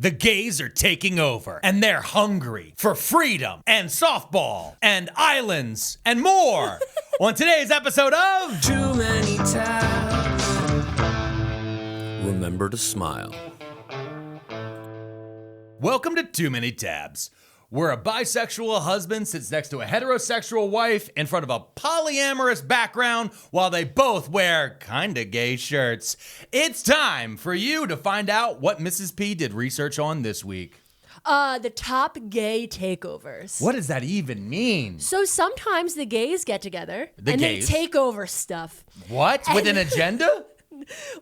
The gays are taking over, and they're hungry for freedom and softball and islands and more. On today's episode of Too Many Tabs. Remember to smile. Welcome to Too Many Tabs, where a bisexual husband sits next to a heterosexual wife in front of a polyamorous background while they both wear kinda gay shirts. It's time for you to find out what Mrs. P did research on this week. The top gay takeovers. What does that even mean? So sometimes the gays get together The and gays? they take over stuff. What? With an agenda?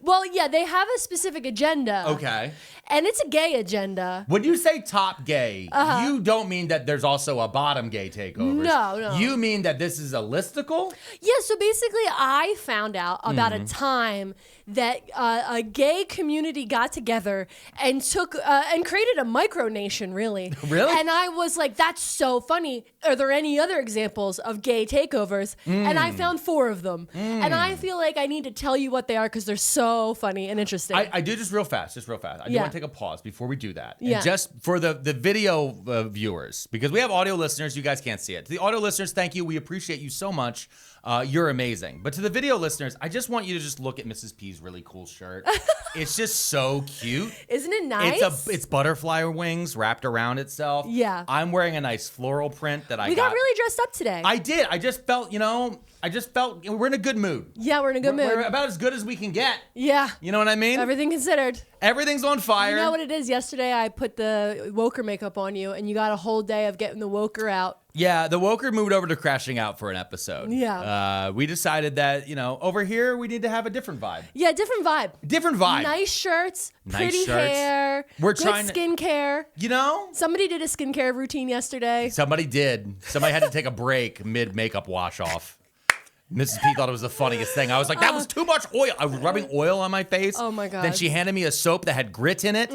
Well, yeah, they have a specific agenda. Okay. And it's a gay agenda. When you say top gay, you don't mean that there's also a bottom gay takeovers. No. You mean that this is a listicle? Yeah, so basically I found out about a time that a gay community got together and took and created a micronation, really. Really? And I was like, that's so funny. Are there any other examples of gay takeovers? And I found 4 of them. And I feel like I need to tell you what they are because they're so funny and interesting. I do just real fast. I do want to take a pause before we do that. Yeah. And just for the video viewers, because we have audio listeners, you guys can't see it. To the audio listeners, thank you. We appreciate you so much. You're amazing. But to the video listeners, I just want you to just look at Mrs. P's really cool shirt. It's just so cute. Isn't it nice? It's butterfly wings wrapped around itself. Yeah. I'm wearing a nice floral print that We got really dressed up today. I did. I just felt we're in a good mood. Yeah, we're in a good mood. We're about as good as we can get. Yeah. You know what I mean? Everything considered. Everything's on fire. You know what it is? Yesterday I put the woker makeup on you and you got a whole day of getting the woker out. Yeah, the woker moved over to crashing out for an episode. Yeah. We decided that, over here we need to have a different vibe. Yeah, different vibe. Different vibe. Nice shirts, pretty shirts. hair, We're good trying to- skincare. Somebody did a skincare routine yesterday. Somebody did. Somebody had to take a break mid-makeup wash off. Mrs. P thought it was the funniest thing. I was like, that was too much oil. I was rubbing oil on my face. Oh, my God. Then she handed me a soap that had grit in it.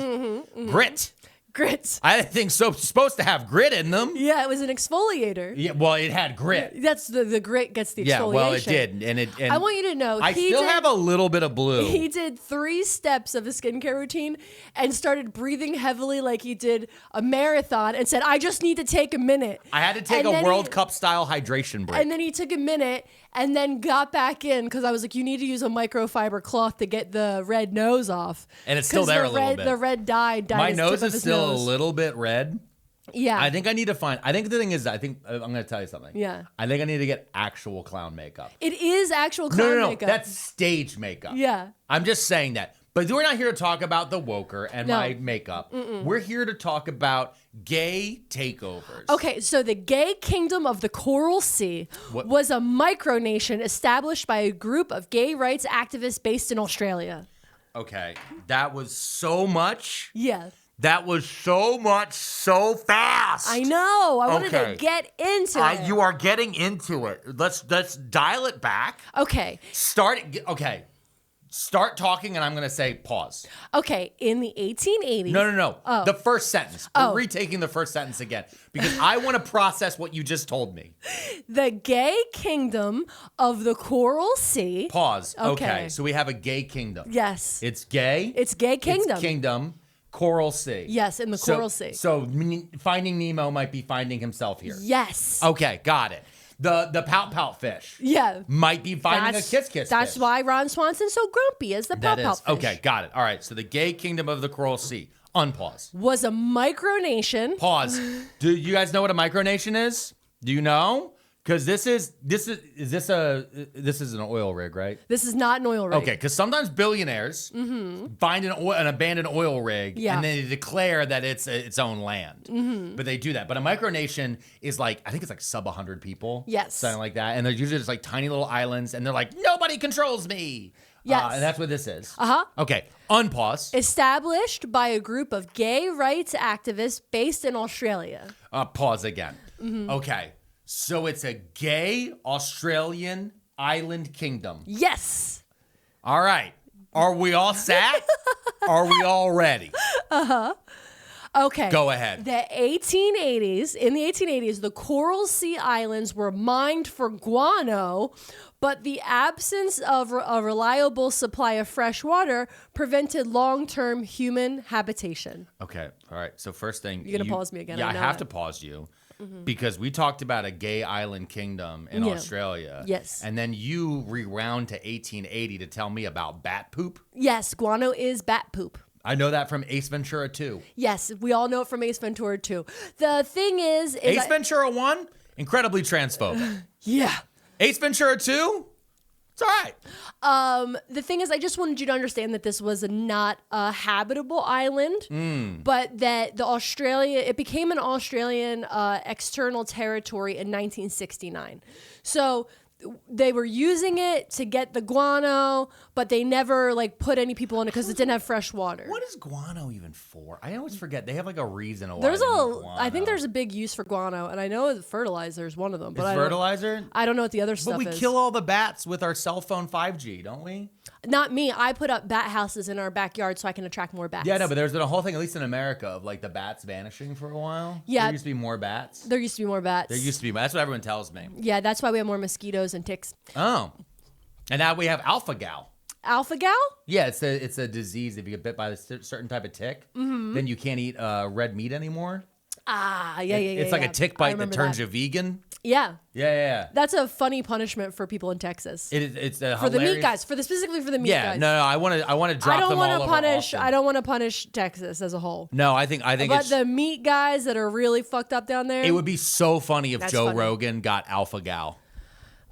Grit. Grits. I didn't think soap's supposed to have grit in them. Yeah, it was an exfoliator. Yeah, well, it had grit. That's the grit gets the exfoliation. Yeah, well, it did. And I want you to know, I still have a little bit of blue. He did 3 steps of a skincare routine and started breathing heavily like he did a marathon and said, I just need to take a minute. I had to take And a then World Cup style hydration break. And then he took a minute and then got back in because I was like, you need to use a microfiber cloth to get the red nose off. And it's still there a little bit. The red dye dyed My his nose tip of is his still nose. a little bit red. Yeah. I think I need to find. I think the thing is, I'm going to tell you something. Yeah. I think I need to get actual clown makeup. It is actual clown No. makeup. That's stage makeup. Yeah. I'm just saying that. But we're not here to talk about the woker and No. my makeup. We're here to talk about gay takeovers. Okay, so the gay kingdom of the Coral Sea was a micronation established by a group of gay rights activists based in Australia. Okay. That was so much. Yeah. That was so much so fast. I know. I wanted Okay. to get into it. You are getting into it. Let's dial it back. Okay. Start talking, and I'm going to say pause. Okay, in the 1880s. No. Oh. The first sentence. We're retaking the first sentence again because I want to process what you just told me. The gay kingdom of the Coral Sea. Pause. Okay. Okay. So we have a gay kingdom. Yes. It's gay. It's gay kingdom. It's kingdom. Coral Sea. Yes, in the Coral Sea. So Finding Nemo might be finding himself here. Yes. Okay, got it. The pout fish. Yeah. Might be finding a kiss. That's fish. why Ron Swanson's so grumpy as the That pout is. fish. Okay, got it. All right. So the gay kingdom of the Coral Sea. Unpause. Was a micronation. Pause. Do you guys know what a micronation is? Do you know? Because this is an oil rig, right? This is not an oil rig. Okay, because sometimes billionaires find an abandoned oil rig and then they declare that it's its own land. But they do that. But a micronation is I think it's like sub 100 people. Yes. Something like that. And they're usually just like tiny little islands and they're like, nobody controls me. Yes. And that's what this is. Uh-huh. Okay, unpause. Established by a group of gay rights activists based in Australia. Pause again. Okay, so it's a gay Australian island kingdom. Yes. All right. Are we all set? Are we all ready? Okay. Go ahead. In the 1880s, the Coral Sea Islands were mined for guano, but the absence of a reliable supply of fresh water prevented long-term human habitation. Okay. All right. So first thing. You're going to pause me again. Yeah, I know have it. to pause you. Because we talked about a gay island kingdom in Australia. Yes. And then you rewound to 1880 to tell me about bat poop. Yes, guano is bat poop. I know that from Ace Ventura 2. Yes, we all know it from Ace Ventura 2. The thing is Ace Ventura 1, incredibly transphobic. Yeah. Ace Ventura 2, it's all right. The thing is, I just wanted you to understand that this was not a habitable island, but that it became an Australian external territory in 1969. So they were using it to get the guano, but they never put any people in it because it didn't have fresh water. What is guano even for? I always forget. They have a reason why. I think there's a big use for guano, and I know fertilizer is one of them. But fertilizer? I don't know what the other stuff is. But we kill all the bats with our cell phone 5G, don't we? Not me. I put up bat houses in our backyard so I can attract more bats. Yeah, no, but there's been a whole thing, at least in America, of the bats vanishing for a while. Yeah. There used to be more bats. There used to be more bats. That's what everyone tells me. Yeah, that's why we have more mosquitoes and ticks. Oh. And now we have alpha gal. Alpha gal? Yeah, it's a disease. If you get bit by a certain type of tick, then you can't eat red meat anymore. Ah, yeah. It's like a tick bite that turns you vegan. Yeah. Yeah. That's a funny punishment for people in Texas. It's a for hilarious... the meat guys, specifically for the meat guys. No, I want to drop them all over Austin. I don't want to punish Texas as a whole. No, I think but the meat guys that are really fucked up down there. It would be so funny if Joe funny. Rogan got alpha gal.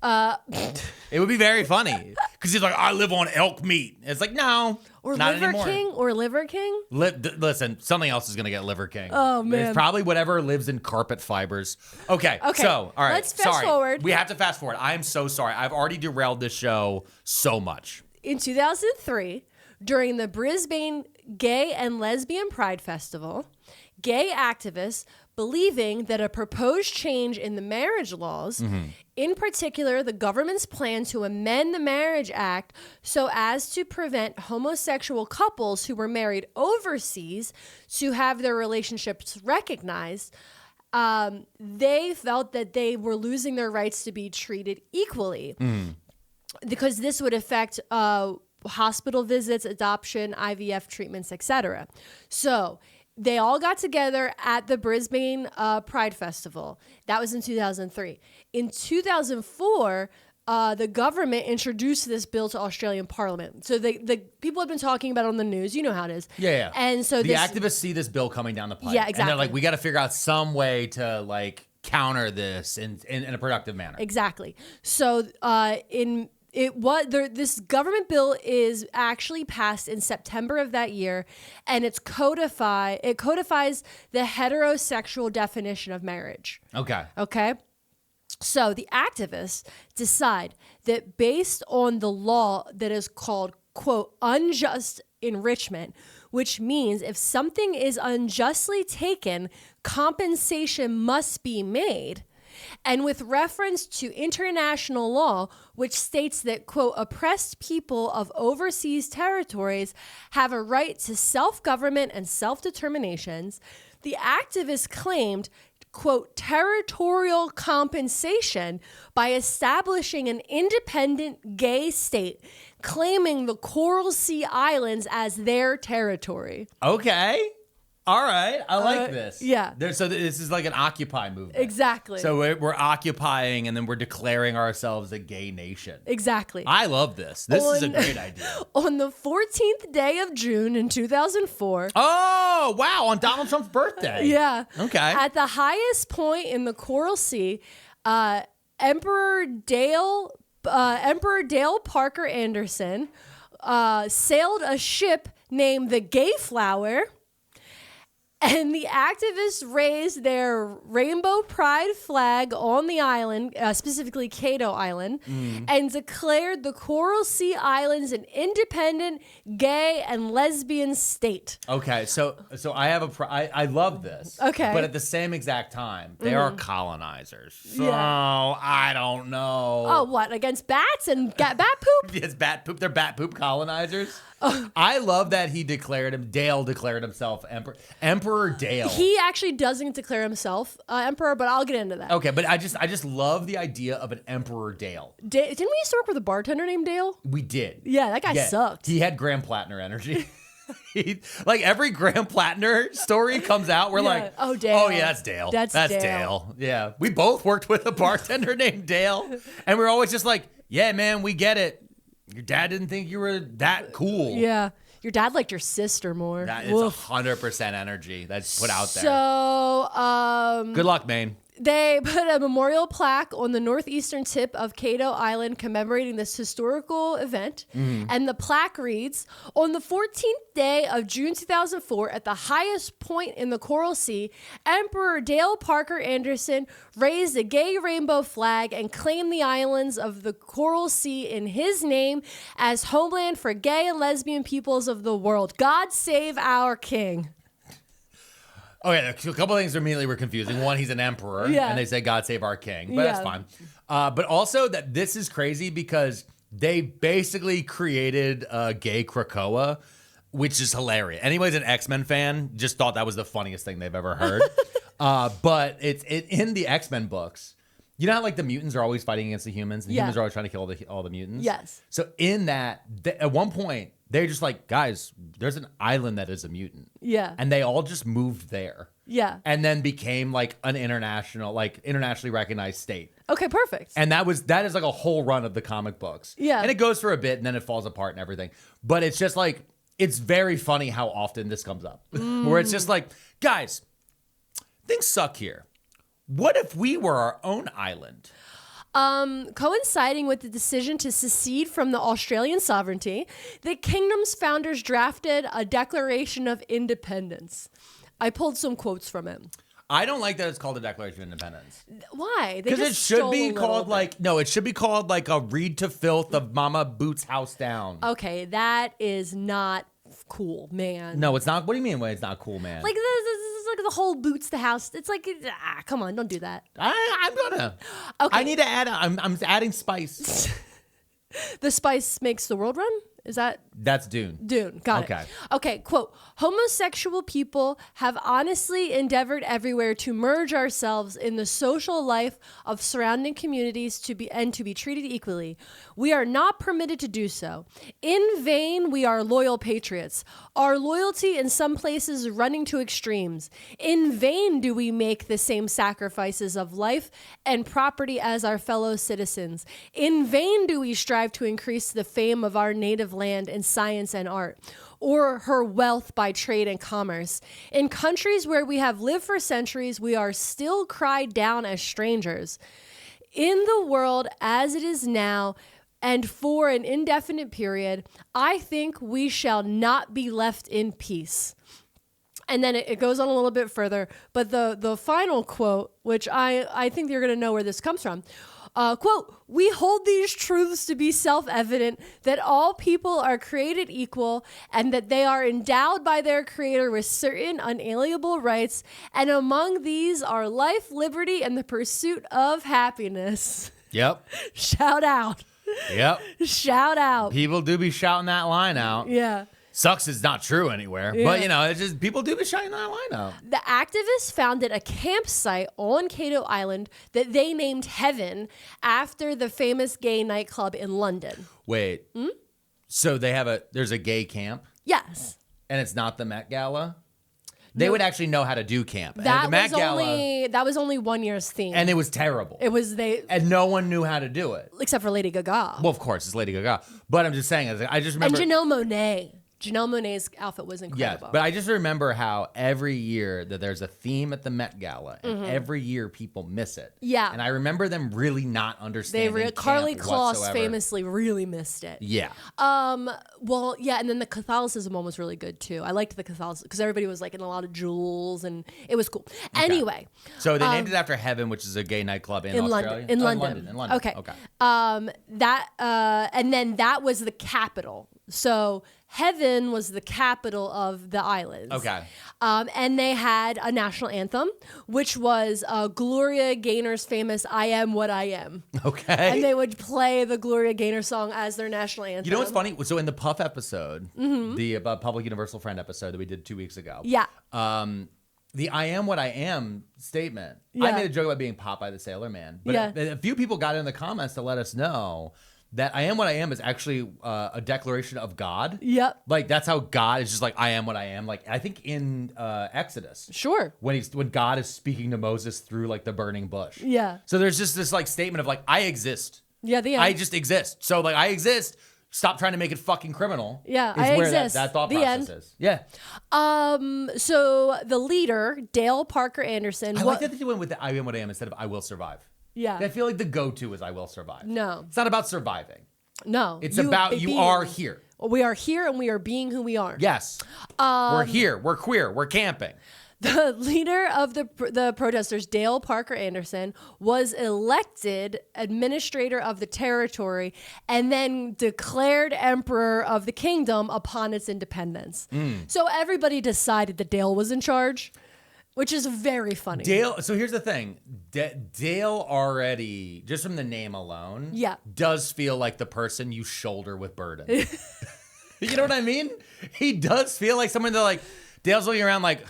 It would be very funny because he's like, I live on elk meat. It's like, no, or not Liver anymore. King or Liver King. Listen, something else is gonna get Liver King. Oh man, it's probably whatever lives in carpet fibers. Okay. So all right, let's fast forward. We have to fast forward. I am so sorry. I've already derailed this show so much. In 2003, during the Brisbane Gay and Lesbian Pride Festival, gay activists, believing that a proposed change in the marriage laws, in particular the government's plan to amend the Marriage Act so as to prevent homosexual couples who were married overseas to have their relationships recognized, they felt that they were losing their rights to be treated equally because this would affect hospital visits, adoption, IVF treatments, etc. So they all got together at the Brisbane Pride Festival. That was in 2003. In 2004, the government introduced this bill to Australian Parliament. So the people have been talking about it on the news. You know how it is. Yeah. And so the activists see this bill coming down the pipe. Yeah, exactly. And they're like, we got to figure out some way to counter this in a productive manner. Exactly. So this government bill is actually passed in September of that year, and it codifies the heterosexual definition of marriage. Okay. So the activists decide that based on the law that is called, quote, unjust enrichment, which means if something is unjustly taken, compensation must be made. And with reference to international law, which states that, quote, oppressed people of overseas territories have a right to self-government and self-determinations, the activists claimed, quote, territorial compensation by establishing an independent gay state, claiming the Coral Sea Islands as their territory. Okay. All right, I like this. Yeah. So this is like an Occupy movement. Exactly. So we're occupying and then we're declaring ourselves a gay nation. Exactly. I love this. This is a great idea. On the 14th day of June in 2004. Oh, wow, on Donald Trump's birthday. Yeah. Okay. At the highest point in the Coral Sea, Emperor Dale Parker Anderson sailed a ship named the Gayflower. And the activists raised their rainbow pride flag on the island, specifically Cato Island, and declared the Coral Sea Islands an independent gay and lesbian state. Okay, so I have I love this. Okay. But at the same exact time, they are colonizers. So Yeah. I don't know. Oh, what? Against bats and bat poop? Yes, bat poop. They're bat poop colonizers. I love that Dale declared himself emperor. Emperor Dale. He actually doesn't declare himself emperor, but I'll get into that. Okay, but I just love the idea of an Emperor Dale. Didn't we used to work with a bartender named Dale? We did. Yeah, that guy sucked. He had Graham Plattner energy. Like every Graham Plattner story comes out, we're like, oh, Dale. Oh yeah, that's Dale. That's Dale. Yeah, we both worked with a bartender named Dale, and we're always just like, yeah, man, we get it. Your dad didn't think you were that cool. Yeah. Your dad liked your sister more. That is 100% energy that's put out there. So, good luck, Maine. They put a memorial plaque on the northeastern tip of Cato Island commemorating this historical event. And the plaque reads, on the 14th day of June 2004, at the highest point in the Coral Sea, Emperor Dale Parker Anderson raised a gay rainbow flag and claimed the islands of the Coral Sea in his name as homeland for gay and lesbian peoples of the world. God save our king. Okay, a couple of things immediately were confusing. One, he's an emperor, and they say, God save our king. But that's fine. But also that this is crazy because they basically created gay Krakoa, which is hilarious. Anybody's an X-Men fan just thought that was the funniest thing they've ever heard. But it's in the X-Men books. You know how like the mutants are always fighting against the humans? And humans are always trying to kill all the mutants? Yes. So in that, at one point, they're just like, guys, there's an island that is a mutant. Yeah. And they all just moved there. Yeah. And then became like an internationally recognized state. Okay, perfect. And that is like a whole run of the comic books. Yeah. And it goes for a bit and then it falls apart and everything. But it's just like, it's very funny how often this comes up. Where it's just like, guys, things suck here. What if we were our own island? Coinciding with the decision to secede from the Australian sovereignty, the kingdom's founders drafted a Declaration of Independence. I pulled some quotes from it. I don't like that it's called a Declaration of Independence. Why? Because it should be called it should be called like a read to filth of Mama Boots' house down. Okay, that is not cool, man. No, it's not. What do you mean when it's not cool, man? Like the whole Boots the house. It's like, come on, don't do that. I'm gonna. Okay. I need to add. I'm adding spice. The spice makes the world run? Is That's Dune. Dune, got it. Okay, quote, homosexual people have honestly endeavored everywhere to merge ourselves in the social life of surrounding communities to be treated equally. We are not permitted to do so. In vain, we are loyal patriots. Our loyalty in some places running to extremes. In vain do we make the same sacrifices of life and property as our fellow citizens. In vain do we strive to increase the fame of our native land in science and art, or her wealth by trade and commerce. In countries where we have lived for centuries, we are still cried down as strangers. In the world as it is now, and for an indefinite period, I think we shall not be left in peace. And then it goes on a little bit further, but the final quote, which I think you're going to know where this comes from, quote, we hold these truths to be self-evident that all people are created equal and that they are endowed by their creator with certain unalienable rights, and among these are life, liberty, and the pursuit of happiness. Yep. Shout out. Yep. Shout out. People do be shouting that line out. Yeah. Sucks it's not true anywhere. Yeah. But, it's just people do be shouting that line out. The activists founded a campsite on Cato Island that they named Heaven after the famous gay nightclub in London. Wait. So there's a gay camp? Yes. And it's not the Met Gala? They would actually know how to do camp. That and the Met Gala, that was only one year's theme. And it was terrible. And no one knew how to do it. Except for Lady Gaga. Well, of course, it's Lady Gaga. But I'm just saying, I just remember. And Janelle Monáe. Janelle Monáe's outfit was incredible. Yes, but I just remember how every year that there's a theme at the Met Gala, and every year people miss it. Yeah. And I remember them really not understanding Karlie Kloss whatsoever. famously really missed it. Yeah. Well, yeah, and then the Catholicism one was really good too. I liked the Catholicism because everybody was like in a lot of jewels, and it was cool. Okay. Anyway. So they named it after Heaven, which is a gay nightclub in Australia? In London. In London. Okay. And then that was the capital. So Heaven was the capital of the islands. Okay. And they had a national anthem, which was Gloria Gaynor's famous I Am What I Am. Okay. And they would play the Gloria Gaynor song as their national anthem. You know what's funny? So in the Puff episode, the Public Universal Friend episode that we did 2 weeks ago. Yeah. The I am what I am statement. I Yeah. made a joke about being Popeye the Sailor Man. But Yeah. a few people got in the comments to let us know that I am what I am is actually a declaration of God. Yep. Like that's how God is just like, I am what I am. Like I think in Exodus. Sure. When God is speaking to Moses through like the burning bush. Yeah. So there's just this like statement of like, I exist. Yeah, the end. I just exist. So like I exist. Stop trying to make it fucking criminal. Yeah, is I where exist. That thought The process end. is. Yeah. So the leader, Dale Parker Anderson. I like that they went with the I am what I am instead of I will survive. Yeah. I feel like the go-to is I will survive. No. It's not about surviving. No. It's about you being- are here. We are here and we are being who we are. Yes. We're here. We're queer. We're camping. The leader of the protesters, Dale Parker Anderson, was elected administrator of the territory and then declared emperor of the kingdom upon its independence. So everybody decided that Dale was in charge, which is very funny. Dale, so here's the thing. Dale already, just from the name alone, Yeah. does feel like the person you shoulder with burden. You know what I mean? He does feel like someone that like, Dale's looking around like,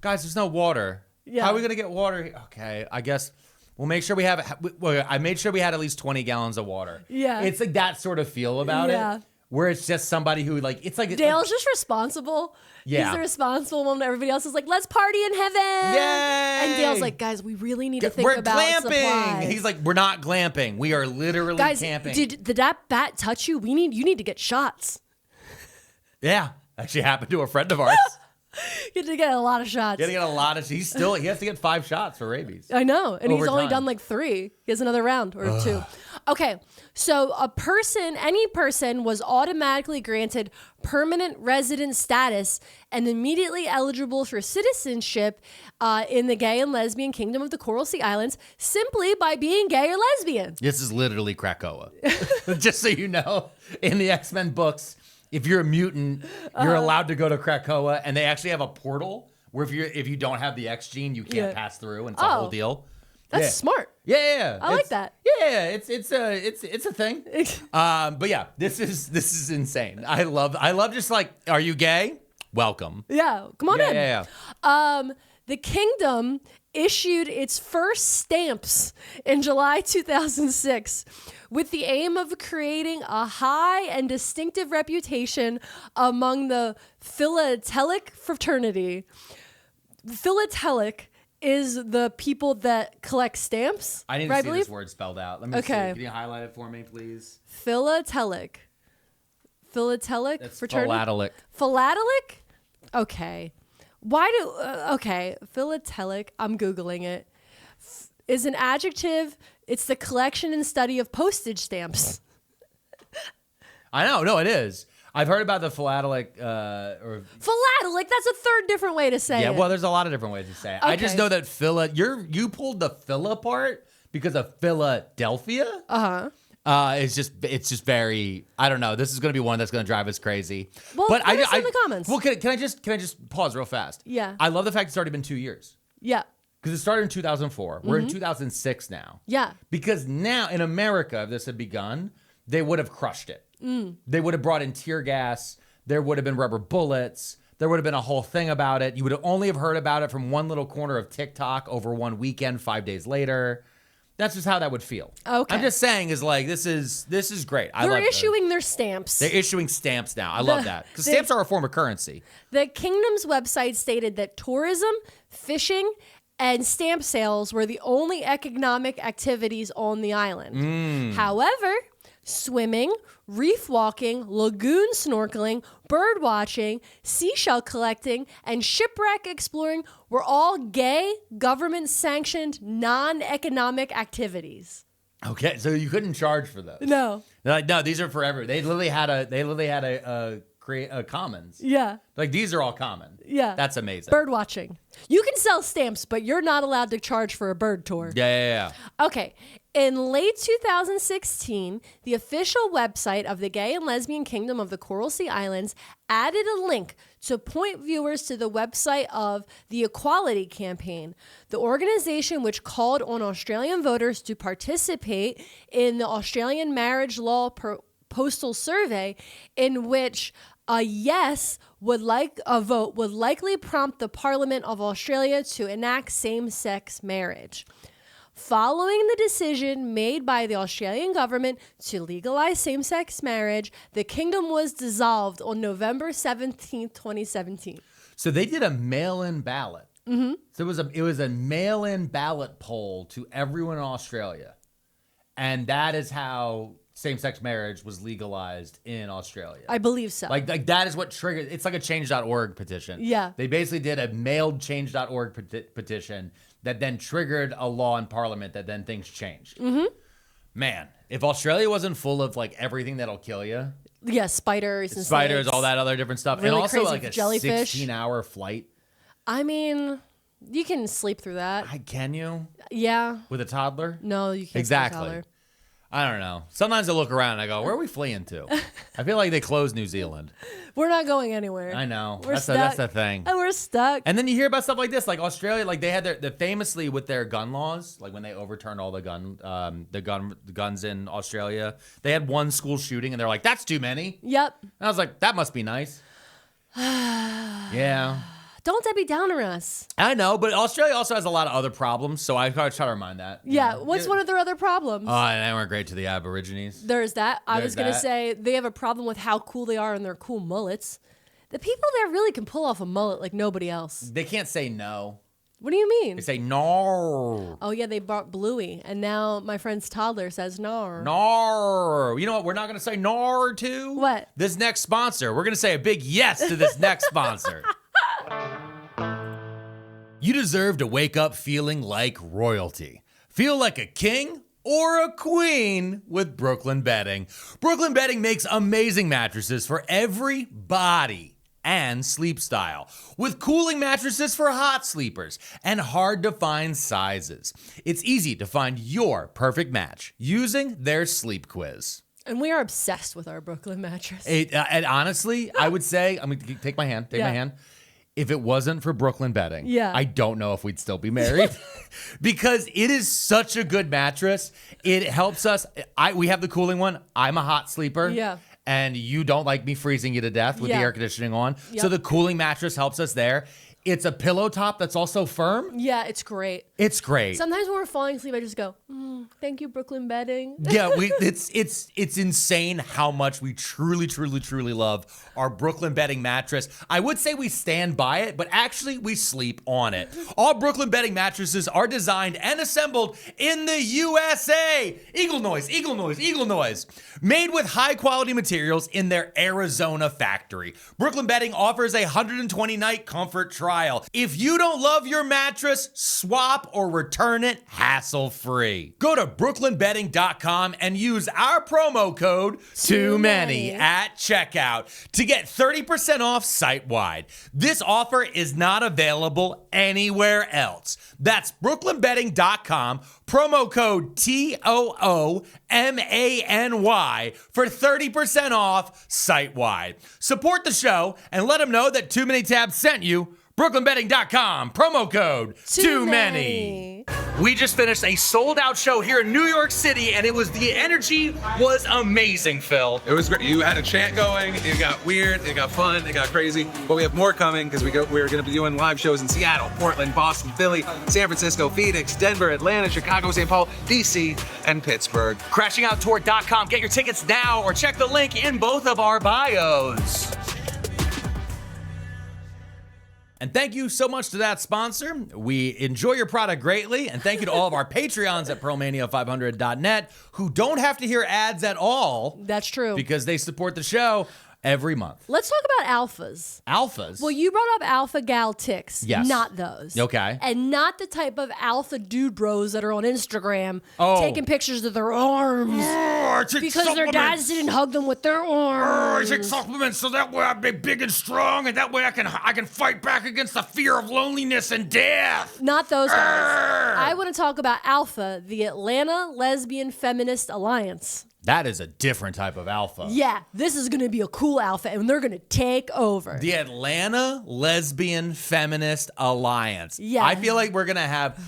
guys, there's no water. Yeah. How are we going to get water? Okay, I guess we'll make sure we have, I made sure we had at least 20 gallons of water. Yeah. It's like that sort of feel about Yeah. it, where it's just somebody who like, it's like. Dale's just responsible. Yeah. He's the responsible one. Everybody else is like, let's party in heaven. Yay! And Dale's like, guys, we really need to think We're about glamping. supplies. He's like, we're not glamping. We are literally guys, camping. did that bat touch you? You need to get shots. Yeah. Actually happened to a friend of ours. You have to get a lot of shots. Getting a lot of, he has to get 5 shots for rabies. I know. And he's Over only time. done like 3. He has another round or 2. Okay. So any person was automatically granted permanent resident status and immediately eligible for citizenship in the gay and lesbian kingdom of the Coral Sea Islands simply by being gay or lesbian. This is literally Krakoa. Just so you know, in the X-Men books, if you're a mutant, you're allowed to go to Krakoa, and they actually have a portal where if you don't have the X gene, you can't pass through, and it's a whole deal. That's smart. Yeah. I like that. Yeah, it's a thing. But yeah, this is insane. I love just like, are you gay? Welcome. Yeah. Come on in. Yeah. The kingdom issued its first stamps in July 2006 with the aim of creating a high and distinctive reputation among the philatelic fraternity. Philatelic is the people that collect stamps. I need to see this word spelled out. Let me see. Okay. Can you highlight it for me, please? Philatelic. Philatelic That's fraternity. philatelic. Philatelic? Okay. Okay. Philatelic, I'm Googling it, is an adjective. It's the collection and study of postage stamps. I know. No, it is. I've heard about the philatelic or Philatelic, that's a third different way to say it. well, there's a lot of different ways to say it. I just Okay. know that you pulled the Phila part because of Philadelphia. It's just very, I don't know. This is going to be one that's going to drive us crazy. Well, but let us know in the comments. Well, can I just pause real fast? Yeah. I love the fact it's already been 2 years Yeah. because it started in 2004. We're in 2006 now. Yeah. Because now in America, if this had begun, they would have crushed it. They would have brought in tear gas. There would have been rubber bullets. There would have been a whole thing about it. You would have only have heard about it from one little corner of TikTok over one weekend, 5 days later. That's just how that would feel. Okay. I'm just saying is like, this is great. They're issuing their stamps. They're issuing stamps now. I love that. Because stamps are a form of currency. The kingdom's website stated that tourism, fishing, and stamp sales were the only economic activities on the island. However, swimming, reef walking, lagoon snorkeling, bird watching, seashell collecting, and shipwreck exploring were all gay, government-sanctioned, non-economic activities. Okay, so you couldn't charge for those. No. They're like, no, these are forever. They literally had a create a commons. Yeah. Like these are all common. Yeah. That's amazing. Bird watching. You can sell stamps, but you're not allowed to charge for a bird tour. Yeah. Okay. In late 2016, the official website of the Gay and Lesbian Kingdom of the Coral Sea Islands added a link to point viewers to the website of the Equality Campaign, the organization which called on Australian voters to participate in the Australian marriage law postal survey, in which a yes vote would likely prompt the Parliament of Australia to enact same-sex marriage. Following the decision made by the Australian government to legalize same-sex marriage, the kingdom was dissolved on November 17, 2017. So they did a mail-in ballot. Mm-hmm. So it was a mail-in ballot poll to everyone in Australia. And that is how same-sex marriage was legalized in Australia. I believe so. Like that is what triggered. It's like a change.org petition. Yeah. They basically did a mailed change.org petition that then triggered a law in Parliament that then things changed. Mm-hmm. Man, if Australia wasn't full of like everything that'll kill you. Yeah, spiders and spiders, snakes. all that other different stuff. Really and also crazy like a jellyfish. 16-hour flight. I mean, you can sleep through that. Can you? Yeah. With a toddler? No, you can't. Exactly. Sleep with a toddler. I don't know. Sometimes I look around and I go, where are we fleeing to? I feel like they closed New Zealand. We're not going anywhere. I know. We're stuck. That's the thing. And we're stuck. And then you hear about stuff like this, like Australia, like they had their famously with their gun laws, like when they overturned all the guns in Australia, they had one school shooting and they're like, that's too many. Yep. And I was like, that must be nice. Yeah. Don't Debbie Downer us. I know, but Australia also has a lot of other problems, so I try to remind that. Yeah, what's one of their other problems? And they weren't great to the Aborigines. There's that. I was going to say they have a problem with how cool they are and their cool mullets. The people there really can pull off a mullet like nobody else. They can't say no. What do you mean? They say no. Oh, yeah, they bought Bluey, and now my friend's toddler says no. No. You know what we're not going to say no to? What? This next sponsor. We're going to say a big yes to this next sponsor. You deserve to wake up feeling like royalty. Feel like a king or a queen with Brooklyn Bedding. Brooklyn Bedding makes amazing mattresses for every body and sleep style, with cooling mattresses for hot sleepers and hard to find sizes. It's easy to find your perfect match using their sleep quiz. And we are obsessed with our Brooklyn mattress. And honestly, I would say, I mean, take my hand. If it wasn't for Brooklyn Bedding, I don't know if we'd still be married because it is such a good mattress. It helps us. We have the cooling one. I'm a hot sleeper. Yeah. And you don't like me freezing you to death with the air conditioning on. Yep. So the cooling mattress helps us there. It's a pillow top that's also firm. Yeah, it's great. It's great. Sometimes when we're falling asleep, I just go, thank you, Brooklyn Bedding. Yeah, it's insane how much we truly love our Brooklyn Bedding mattress. I would say we stand by it, but actually we sleep on it. All Brooklyn Bedding mattresses are designed and assembled in the USA. Eagle noise, eagle noise, eagle noise. Made with high quality materials in their Arizona factory. Brooklyn Bedding offers a 120-night comfort trial. If you don't love your mattress, swap or return it hassle-free. Go to brooklynbedding.com and use our promo code Too Many at checkout to get 30% off site-wide. This offer is not available anywhere else. That's brooklynbedding.com, promo code TOOMANY for 30% off site-wide. Support the show and let them know that Too Many Tabs sent you. brooklynbedding.com, promo code Too Many. We just finished a sold-out show here in New York City, and the energy was amazing, Phil. It was great. You had a chant going. It got weird. It got fun. It got crazy. But we have more coming because we're going to be doing live shows in Seattle, Portland, Boston, Philly, San Francisco, Phoenix, Denver, Atlanta, Chicago, St. Paul, DC, and Pittsburgh. CrashingOutTour.com. Get your tickets now or check the link in both of our bios. And thank you so much to that sponsor. We enjoy your product greatly. And thank you to all of our Patreons at Pearlmania500.net who don't have to hear ads at all. That's true. Because they support the show. Every month. Let's talk about alphas. Alphas? Well, you brought up alpha gal ticks. Yes. Not those. Okay. And not the type of alpha dude bros that are on Instagram taking pictures of their arms because their dads didn't hug them with their arms. I take supplements so that way I'll be big and strong, and that way I can fight back against the fear of loneliness and death. Not those guys. I want to talk about ALFA, the Atlanta Lesbian Feminist Alliance. That is a different type of alpha. Yeah, this is going to be a cool alpha, and they're going to take over. The Atlanta Lesbian Feminist Alliance. Yeah. I feel like we're going to have,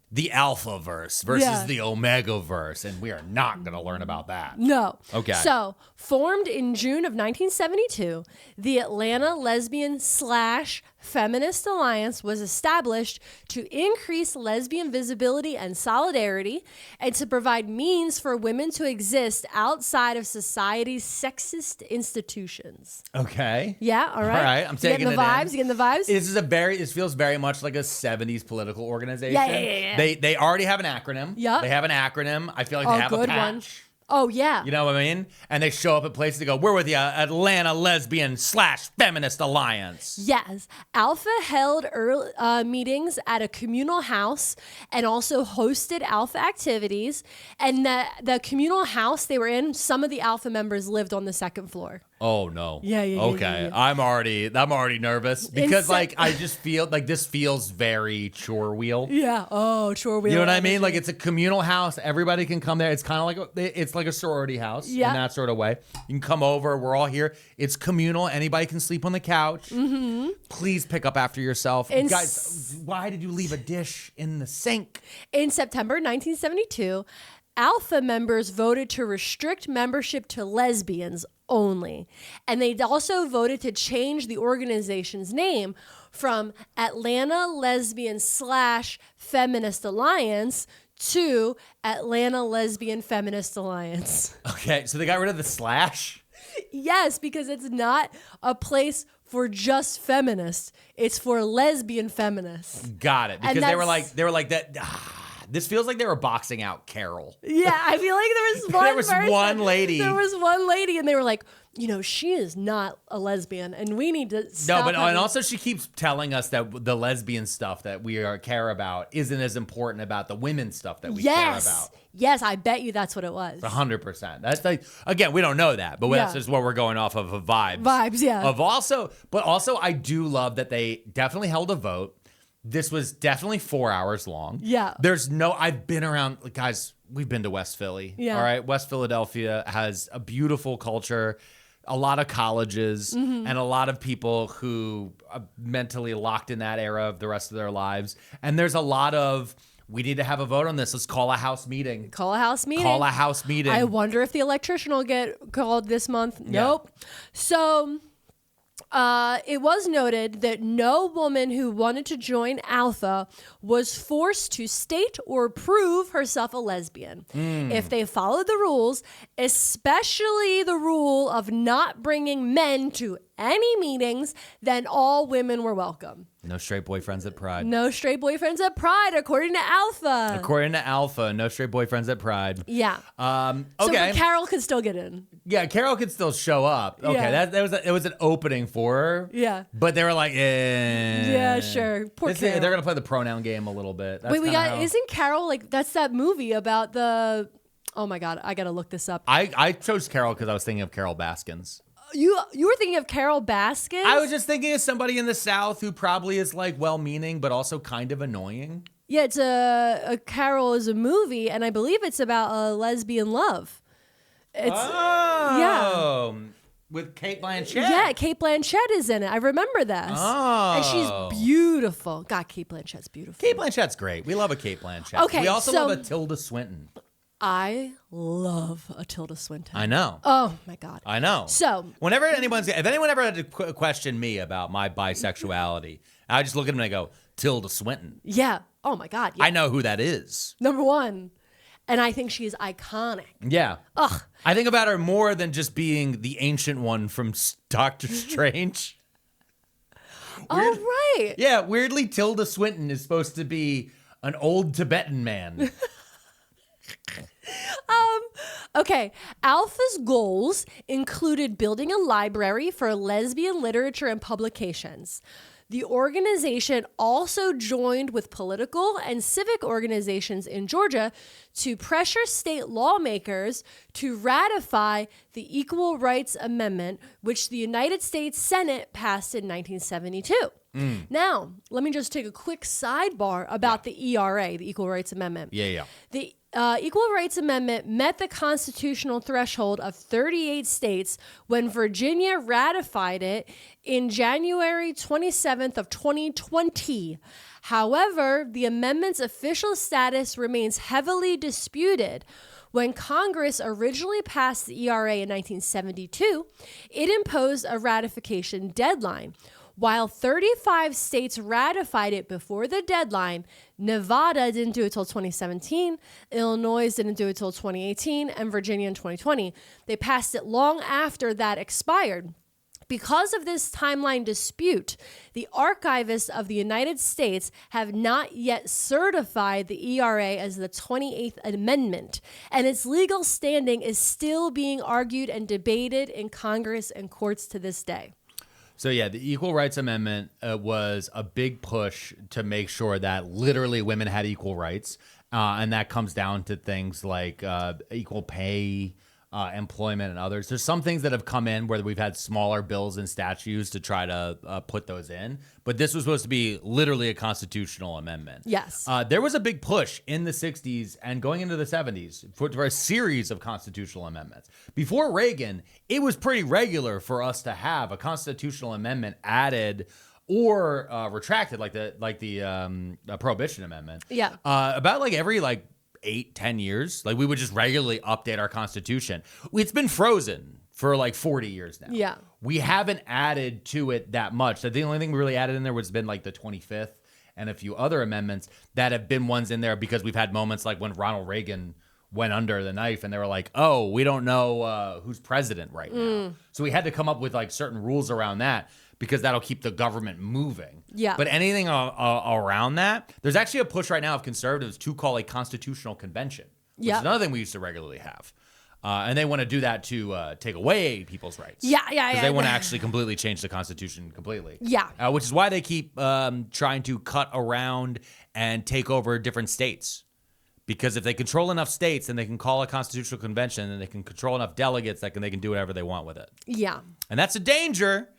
the Alpha verse versus the Omega verse, and we are not going to learn about that. No. Okay. So, formed in June of 1972, the Atlanta Lesbian / Feminist Alliance was established to increase lesbian visibility and solidarity and to provide means for women to exist outside of society's sexist institutions. Okay. Yeah, all right. All right, I'm taking the vibes. You getting the vibes? This feels very much like a 70s political organization. Yeah. They already have an acronym. Yep. They have an acronym. I feel like they have a good patch. one. Oh, yeah. You know what I mean? And they show up at places to go, we're with the Atlanta Lesbian / Feminist Alliance. Yes. Alpha held meetings at a communal house and also hosted Alpha activities. And the communal house they were in, some of the Alpha members lived on the second floor. Oh no. Yeah. Okay. I'm already nervous because I just feel like this feels very chore wheel. Yeah. Oh, chore wheel. You know what I mean? Like it's a communal house. Everybody can come there. It's kind of like a sorority house in that sort of way. You can come over. We're all here. It's communal. Anybody can sleep on the couch. Mm-hmm. Please pick up after yourself. Guys, why did you leave a dish in the sink? In September 1972, Alpha members voted to restrict membership to lesbians only. And they also voted to change the organization's name from Atlanta Lesbian / Feminist Alliance to Atlanta Lesbian Feminist Alliance. Okay, so they got rid of the slash? Yes, because it's not a place for just feminists. It's for lesbian feminists. Got it. Because they were like that. This feels like they were boxing out Carol. Yeah, I feel like there was one lady. There was one lady, and they were like, she is not a lesbian, and we need to stop. No, and also she keeps telling us that the lesbian stuff that we care about isn't as important about the women stuff that we care about. Yes, I bet you that's what it was. 100%. That's like, again, we don't know that, but that's just what we're going off of vibes. Vibes, yeah. But also I do love that they definitely held a vote. This was definitely 4 hours long. Yeah. I've been around, guys, we've been to West Philly. Yeah. All right. West Philadelphia has a beautiful culture, a lot of colleges, and a lot of people who are mentally locked in that era of the rest of their lives. And there's a lot of, we need to have a vote on this. Let's call a house meeting. Call a house meeting. I wonder if the electrician will get called this month. Yeah. Nope. So it was noted that no woman who wanted to join Alpha was forced to state or prove herself a lesbian. If they followed the rules, especially the rule of not bringing men to any meetings, then all women were welcome. No straight boyfriends at Pride. No straight boyfriends at Pride, according to ALFA. According to ALFA, no straight boyfriends at Pride. Yeah. Okay. So but Carol could still get in. Yeah, Carol could still show up. Okay, Yeah. it was an opening for her. Yeah. But they were like, Yeah, sure. Poor Carol. They're gonna play the pronoun game a little bit. That's Wait, kinda isn't Carol that's that movie about the? Oh my God, I gotta look this up. I chose Carol because I was thinking of Carol Baskins. You were thinking of Carol Baskins? I was just thinking of somebody in the South who probably is like well-meaning but also kind of annoying. Yeah, it's a Carol is a movie, and I believe it's about a lesbian love. Yeah. With Kate Blanchett. Yeah, Kate Blanchett is in it. I remember this. Oh. And she's beautiful. God, Kate Blanchett's beautiful. Kate Blanchett's great. We love a Kate Blanchett. Okay, we also so- love a Tilda Swinton. I love a Tilda Swinton. I know. Oh my God. I know. So if anyone ever had to question me about my bisexuality, I just look at them and I go, Tilda Swinton. yeah. Oh my God. Yeah. I know who that is. Number one. And I think she's iconic. Yeah. Ugh. I think about her more than just being the ancient one from Doctor Strange. All right. Yeah, weirdly, Tilda Swinton is supposed to be an old Tibetan man. Okay, ALFA's goals included building a library for lesbian literature and publications. The organization also joined with political and civic organizations in Georgia to pressure state lawmakers to ratify the Equal Rights Amendment, which the United States Senate passed in 1972. Now, let me just take a quick sidebar about the ERA, the Equal Rights Amendment. The Equal Rights Amendment met the constitutional threshold of 38 states when Virginia ratified it in January 27th of 2020. However, the amendment's official status remains heavily disputed. When Congress originally passed the ERA in 1972, it imposed a ratification deadline. While 35 states ratified it before the deadline, Nevada didn't do it till 2017, Illinois didn't do it till 2018, and Virginia in 2020. They passed it long after that expired. Because of this timeline dispute, the archivists of the United States have not yet certified the ERA as the 28th Amendment, and its legal standing is still being argued and debated in Congress and courts to this day. So yeah, the Equal Rights Amendment was a big push to make sure that literally women had equal rights. And that comes down to things like equal pay, employment, and others. There's some things that have come in where we've had smaller bills and statutes to try to put those in. But this was supposed to be literally a constitutional amendment. Yes. There was a big push in the 60s and going into the 70s for a series of constitutional amendments. Before Reagan, it was pretty regular for us to have a constitutional amendment added or retracted, like the Prohibition Amendment. Yeah. About like every 8-10 years. Like we would just regularly update our constitution. It's been frozen for like 40 years now. Yeah. We haven't added to it that much. So the only thing we really added in there was been like the 25th and a few other amendments that have been ones in there because we've had moments like when Ronald Reagan went under the knife and they were like, oh, we don't know who's president right now. So we had to come up with like certain rules around that because that'll keep the government moving. Yeah. But anything around that, there's actually a push right now of conservatives to call a constitutional convention, which is another thing we used to regularly have. And they want to do that to take away people's rights. Yeah. Because they want to actually completely change the Constitution completely. Yeah. Which is why they keep trying to cut around and take over different states. Because if they control enough states, then they can call a constitutional convention and they can control enough delegates that they can do whatever they want with it. Yeah. And that's a danger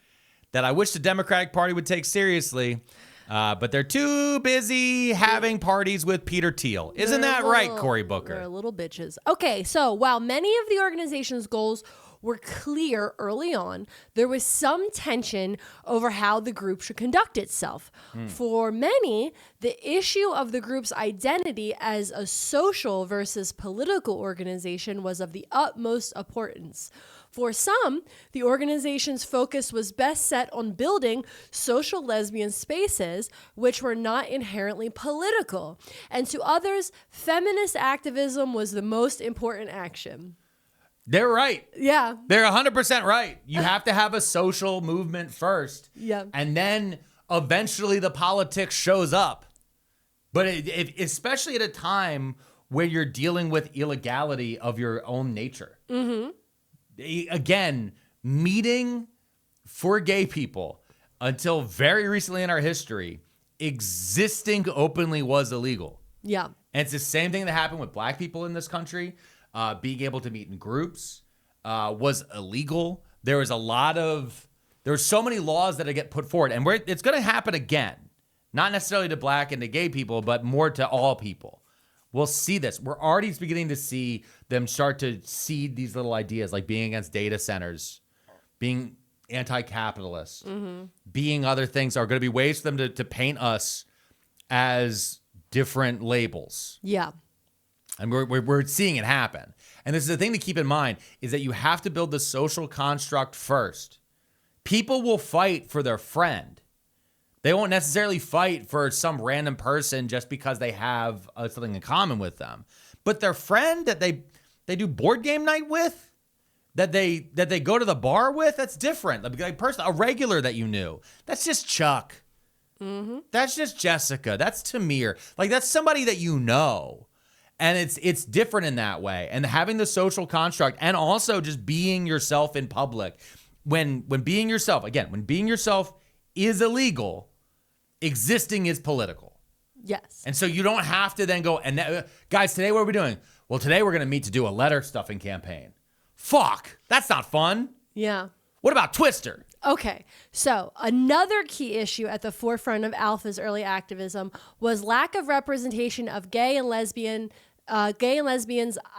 that I wish the Democratic Party would take seriously. But they're too busy having parties with Peter Thiel. Isn't that right, Cory Booker? They're little bitches. Okay, so while many of the organization's goals were clear early on, there was some tension over how the group should conduct itself. For many, the issue of the group's identity as a social versus political organization was of the utmost importance. For some, the organization's focus was best set on building social lesbian spaces, which were not inherently political. And to others, feminist activism was the most important action. They're right. Yeah. They're 100% right. You have to have a social movement first. Yeah. And then eventually the politics shows up. But especially at a time where you're dealing with illegality of your own nature. Mm-hmm. Again, meeting for gay people until very recently in our history, existing openly was illegal. Yeah. And it's the same thing that happened with black people in this country. Being able to meet in groups was illegal. There was so many laws that get put forward, and it's going to happen again. Not necessarily to black and to gay people, but more to all people. We'll see this. We're already beginning to see them start to seed these little ideas, like being against data centers, being anti-capitalist, being other things are going to be ways for them to paint us as different labels. Yeah. And we're seeing it happen. And this is the thing to keep in mind, is that you have to build the social construct first. People will fight for their friend. They won't necessarily fight for some random person just because they have something in common with them. But their friend that they do board game night with, that they go to the bar with, that's different. Like a regular that you knew, that's just Chuck. Mm-hmm. That's just Jessica. That's Tamir. Like that's somebody that you know. And it's different in that way. And having the social construct and also just being yourself in public. When being yourself is illegal, existing is political. Yes. And so you don't have to then go, guys, today what are we doing? Well, today we're going to meet to do a letter stuffing campaign. Fuck, that's not fun. Yeah. What about Twister? Okay, so another key issue at the forefront of ALFA's early activism was lack of representation of gay and lesbians'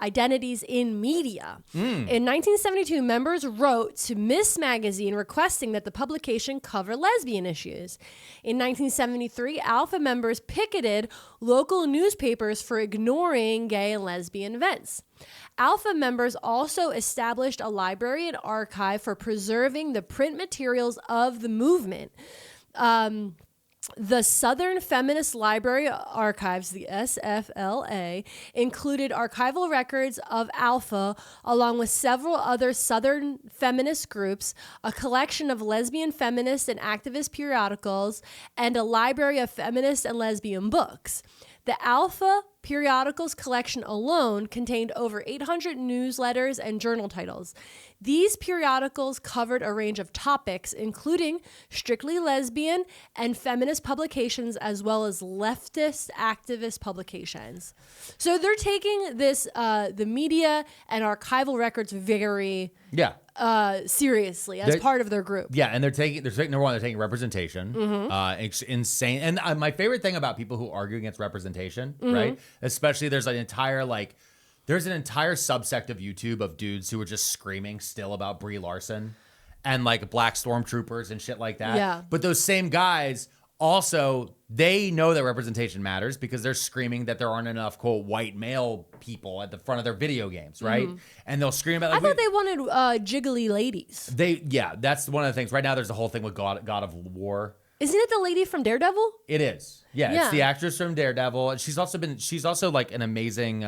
identities in media. In 1972, members wrote to Miss Magazine requesting that the publication cover lesbian issues. In 1973, ALFA members picketed local newspapers for ignoring gay and lesbian events. ALFA members also established a library and archive for preserving the print materials of the movement. The Southern Feminist Library Archives, the SFLA, included archival records of ALFA, along with several other Southern feminist groups, a collection of lesbian feminist and activist periodicals, and a library of feminist and lesbian books. The ALFA periodicals collection alone contained over 800 newsletters and journal titles. These periodicals covered a range of topics, including strictly lesbian and feminist publications, as well as leftist activist publications. So they're taking this, the media and archival records very seriously as part of their group. Yeah, and they're taking number one, they're taking representation. It's insane. And my favorite thing about people who argue against representation, right? Especially there's an entire subsect of YouTube of dudes who are just screaming still about Brie Larson and like black stormtroopers and shit like that. Yeah. But those same guys also, they know that representation matters because they're screaming that there aren't enough, quote, white male people at the front of their video games, right? And they'll scream about. I thought they wanted jiggly ladies. That's one of the things. Right now, there's a whole thing with God of War. Isn't it the lady from Daredevil? It is. Yeah, it's the actress from Daredevil. And she's also like an amazing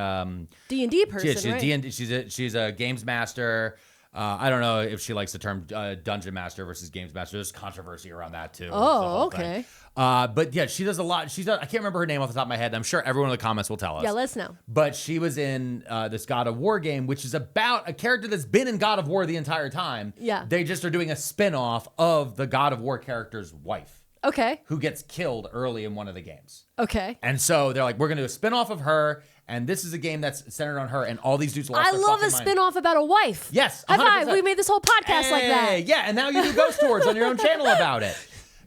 D&D person, she's right? D&D, she's a games master. I don't know if she likes the term dungeon master versus games master. There's controversy around that too. Oh, okay. But yeah, she does a lot. I can't remember her name off the top of my head. I'm sure everyone in the comments will tell us. Yeah, let us know. But she was in this God of War game, which is about a character that's been in God of War the entire time. Yeah. They just are doing a spin-off of the God of War character's wife. Okay. Who gets killed early in one of the games. Okay. And so they're like, we're going to do a spin-off of her, and this is a game that's centered on her, and all these dudes lost their I love a fucking mind. spin-off about a wife. Yes, 100%. High five. We made this whole podcast like that. Yeah, and now you do ghost tours on your own channel about it.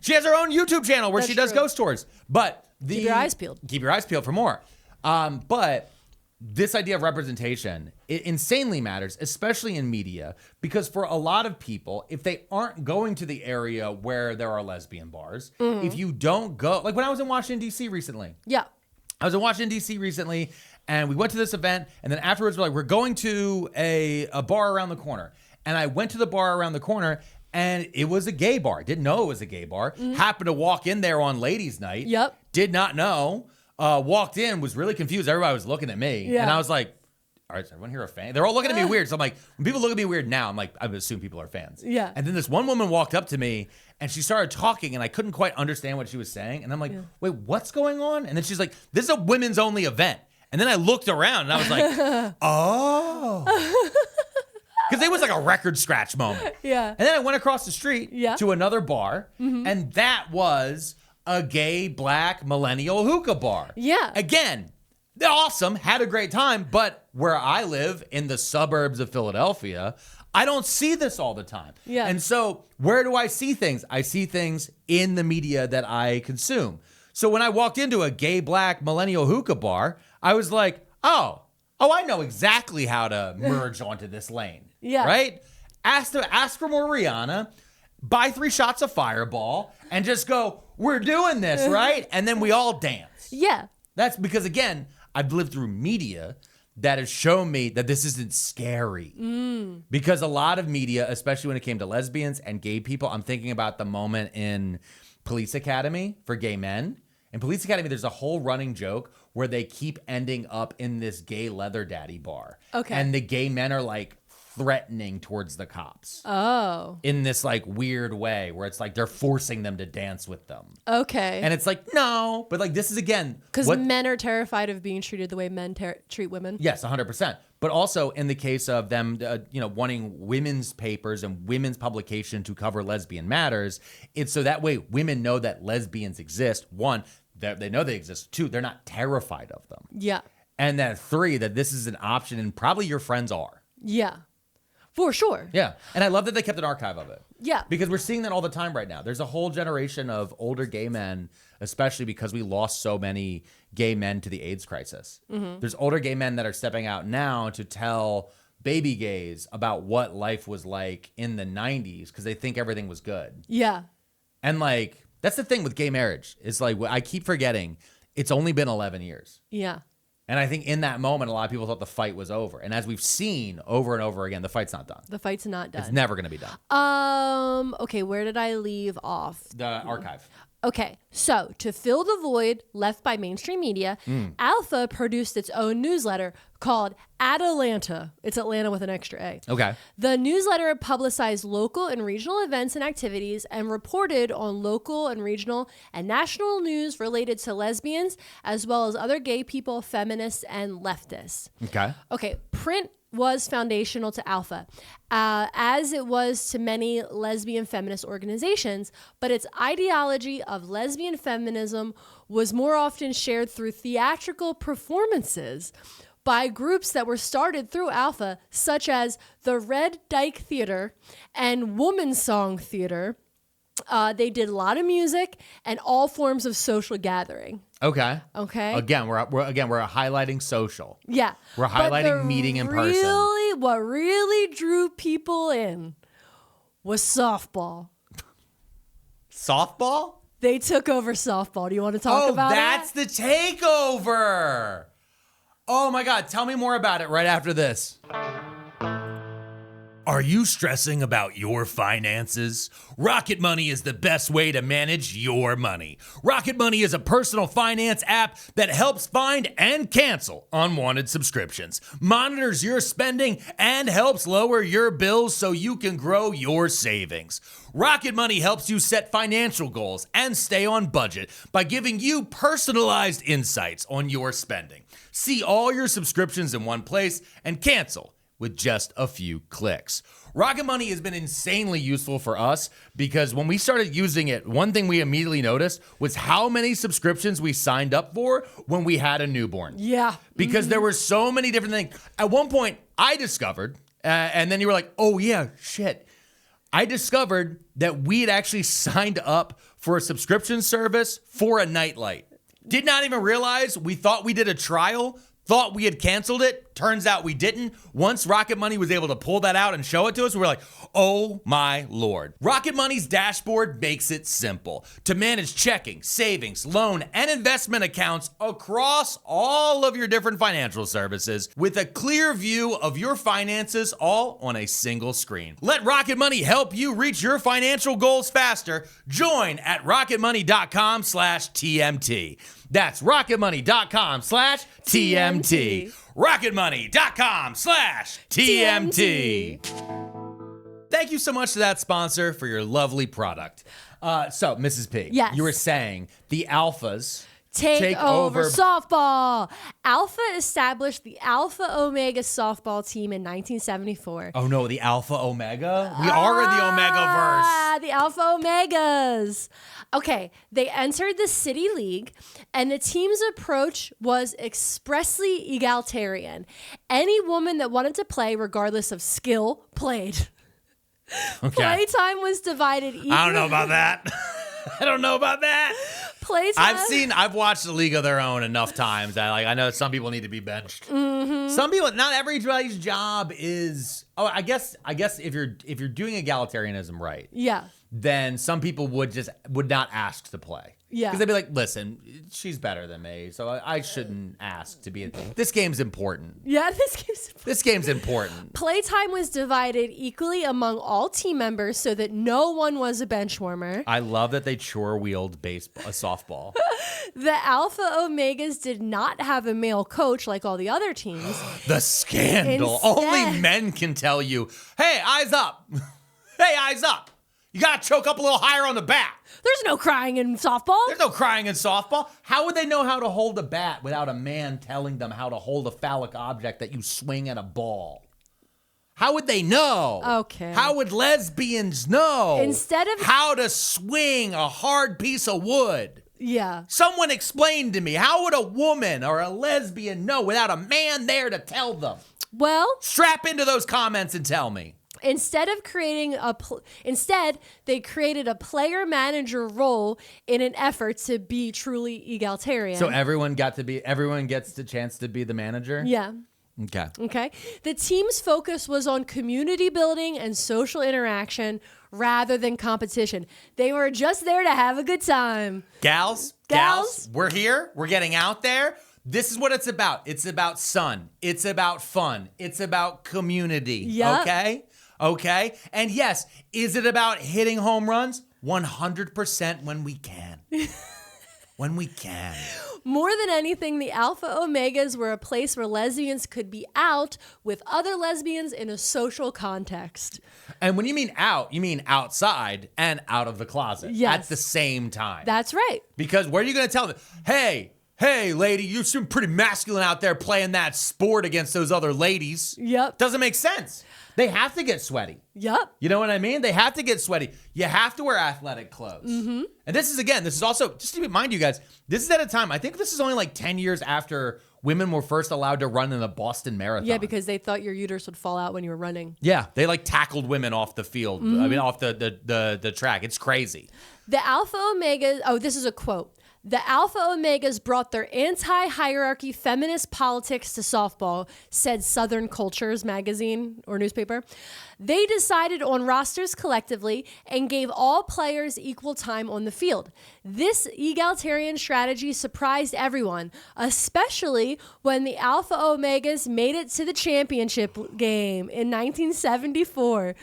She has her own YouTube channel where she does ghost tours. But keep your eyes peeled. Keep your eyes peeled for more. But this idea of representation, it insanely matters, especially in media, because for a lot of people, if they aren't going to the area where there are lesbian bars, if you don't go, like when I was in Washington, D.C. recently. Yeah. I was in Washington, D.C. recently, and we went to this event, and then afterwards we're like, we're going to a bar around the corner. And I went to the bar around the corner, and it was a gay bar. Didn't know it was a gay bar. Happened to walk in there on ladies' night. Yep. Did not know. Walked in, was really confused. Everybody was looking at me. Yeah. And I was like, all right, is everyone here a fan? They're all looking at me weird. So I'm like, when people look at me weird now, I'm like, I assume people are fans. Yeah. And then this one woman walked up to me, and she started talking, and I couldn't quite understand what she was saying. And I'm like, wait, what's going on? And then she's like, this is a women's only event. And then I looked around, and I was like, oh. Because it was like a record scratch moment. Yeah. And then I went across the street to another bar, and that was a gay black millennial hookah bar. Yeah. Again, awesome, had a great time, but where I live in the suburbs of Philadelphia, I don't see this all the time. Yeah. And so where do I see things? I see things in the media that I consume. So when I walked into a gay black millennial hookah bar, I was like, oh, I know exactly how to merge onto this lane. Yeah. Right? Ask for more Rihanna, buy 3 shots of Fireball, and just go, we're doing this, right? And then we all dance. Yeah. That's because, again, I've lived through media that has shown me that this isn't scary. Because a lot of media, especially when it came to lesbians and gay people, I'm thinking about the moment in Police Academy for gay men. In Police Academy, there's a whole running joke where they keep ending up in this gay leather daddy bar. Okay. And the gay men are like threatening towards the cops. Oh. In this like weird way where it's like they're forcing them to dance with them. Okay. And it's like, no, but like this is again. Because men are terrified of being treated the way men treat women. Yes, 100%. But also in the case of them, wanting women's papers and women's publication to cover lesbian matters, it's so that way women know that lesbians exist. One, they know they exist. Two, they're not terrified of them. Yeah. And then three, that this is an option and probably your friends are. Yeah. For sure. Yeah. And I love that they kept an archive of it. Yeah. Because we're seeing that all the time right now. There's a whole generation of older gay men, especially because we lost so many gay men to the AIDS crisis. Mm-hmm. There's older gay men that are stepping out now to tell baby gays about what life was like in the 90s because they think everything was good. Yeah. And like, that's the thing with gay marriage. It's like, I keep forgetting, it's only been 11 years. Yeah. And I think in that moment, a lot of people thought the fight was over. And as we've seen over and over again, the fight's not done. The fight's not done. It's never going to be done. Okay, where did I leave off? The archive. Okay, so to fill the void left by mainstream media, ALFA produced its own newsletter called Atlanta. It's Atlanta with an extra A. Okay. The newsletter publicized local and regional events and activities and reported on local and regional and national news related to lesbians, as well as other gay people, feminists, and leftists. Okay. Okay, print was foundational to ALFA, as it was to many lesbian feminist organizations, but its ideology of lesbian feminism was more often shared through theatrical performances by groups that were started through ALFA, such as the Red Dyke Theater and Woman Song Theater. They did a lot of music and all forms of social gathering. Okay. Okay. Again, we're highlighting social. Yeah. We're highlighting meeting in person. What really drew people in was softball. Softball? They took over softball. Do you want to talk about that's the takeover. Oh my God. Tell me more about it right after this. Are you stressing about your finances? Rocket Money is the best way to manage your money. Rocket Money is a personal finance app that helps find and cancel unwanted subscriptions, monitors your spending, and helps lower your bills so you can grow your savings. Rocket Money helps you set financial goals and stay on budget by giving you personalized insights on your spending. See all your subscriptions in one place and cancel with just a few clicks. Rocket Money has been insanely useful for us because when we started using it, one thing we immediately noticed was how many subscriptions we signed up for when we had a newborn. Yeah. Because there were so many different things. At one point, I discovered, and then you were like, oh yeah, shit. I discovered that we had actually signed up for a subscription service for a nightlight. Did not even realize we thought we did a trial, thought we had canceled it. Turns out we didn't. Once Rocket Money was able to pull that out and show it to us, we were like, oh my Lord. Rocket Money's dashboard makes it simple to manage checking, savings, loan, and investment accounts across all of your different financial services with a clear view of your finances all on a single screen. Let Rocket Money help you reach your financial goals faster. Join at rocketmoney.com/TMT. That's rocketmoney.com/TMT. rocketmoney.com/TMT. Thank you so much to that sponsor for your lovely product. So, Mrs. P, yes. You were saying the alphas take over softball. ALFA established the Alpha Omega softball team in 1974. Oh no, the Alpha Omega? We are in the Omegaverse. The Alpha Omegas. Okay, they entered the City League, and the team's approach was expressly egalitarian. Any woman that wanted to play, regardless of skill, played. Okay. Playtime was divided equally. I don't know about that. I don't know about that. Playtime. I've watched A League of Their Own enough times that I know some people need to be benched. Mm-hmm. Some people, not everybody's job is. Oh, I guess if you're doing egalitarianism right, yeah, then some people would not ask to play. Yeah. Because they'd be like, listen, she's better than me, so I shouldn't ask to be this game's important. Yeah, This game's important. Playtime was divided equally among all team members so that no one was a bench warmer. I love that they chore-wheeled a softball. The Alpha Omegas did not have a male coach like all the other teams. The scandal. Instead- Only men can tell you, hey, eyes up. Hey, eyes up. You got to choke up a little higher on the bat. There's no crying in softball. There's no crying in softball. How would they know how to hold a bat without a man telling them how to hold a phallic object that you swing at a ball? How would they know? Okay. How would lesbians know Instead of- how to swing a hard piece of wood? Yeah. Someone explain to me, how would a woman or a lesbian know without a man there to tell them? Well, Strap into those comments and tell me. instead, they created a player manager role in an effort to be truly egalitarian. So everyone gets the chance to be the manager? Yeah. Okay. Okay. The team's focus was on community building and social interaction rather than competition. They were just there to have a good time. Gals, we're here. We're getting out there. This is what it's about. It's about sun. It's about fun. It's about community. Yep. Okay. And yes, is it about hitting home runs? 100% when we can. When we can. More than anything, the Alpha Omegas were a place where lesbians could be out with other lesbians in a social context. And when you mean out, you mean outside and out of the closet Yes. at the same time. That's right. Because what are you going to tell them? Hey, lady, you seem pretty masculine out there playing that sport against those other ladies. Yep. Doesn't make sense. They have to get sweaty. Yep. You know what I mean? They have to get sweaty. You have to wear athletic clothes. Mm-hmm. And this is also, just to remind you guys, this is at a time, I think this is only like 10 years after women were first allowed to run in the Boston Marathon. Yeah, because they thought your uterus would fall out when you were running. Yeah, they like tackled women off the field. I mean, off the track. It's crazy. The Alpha Omegas, this is a quote. The Alpha Omegas brought their anti-hierarchy feminist politics to softball, said Southern Cultures magazine or newspaper. They decided on rosters collectively and gave all players equal time on the field. This egalitarian strategy surprised everyone, especially when the Alpha Omegas made it to the championship game in 1974.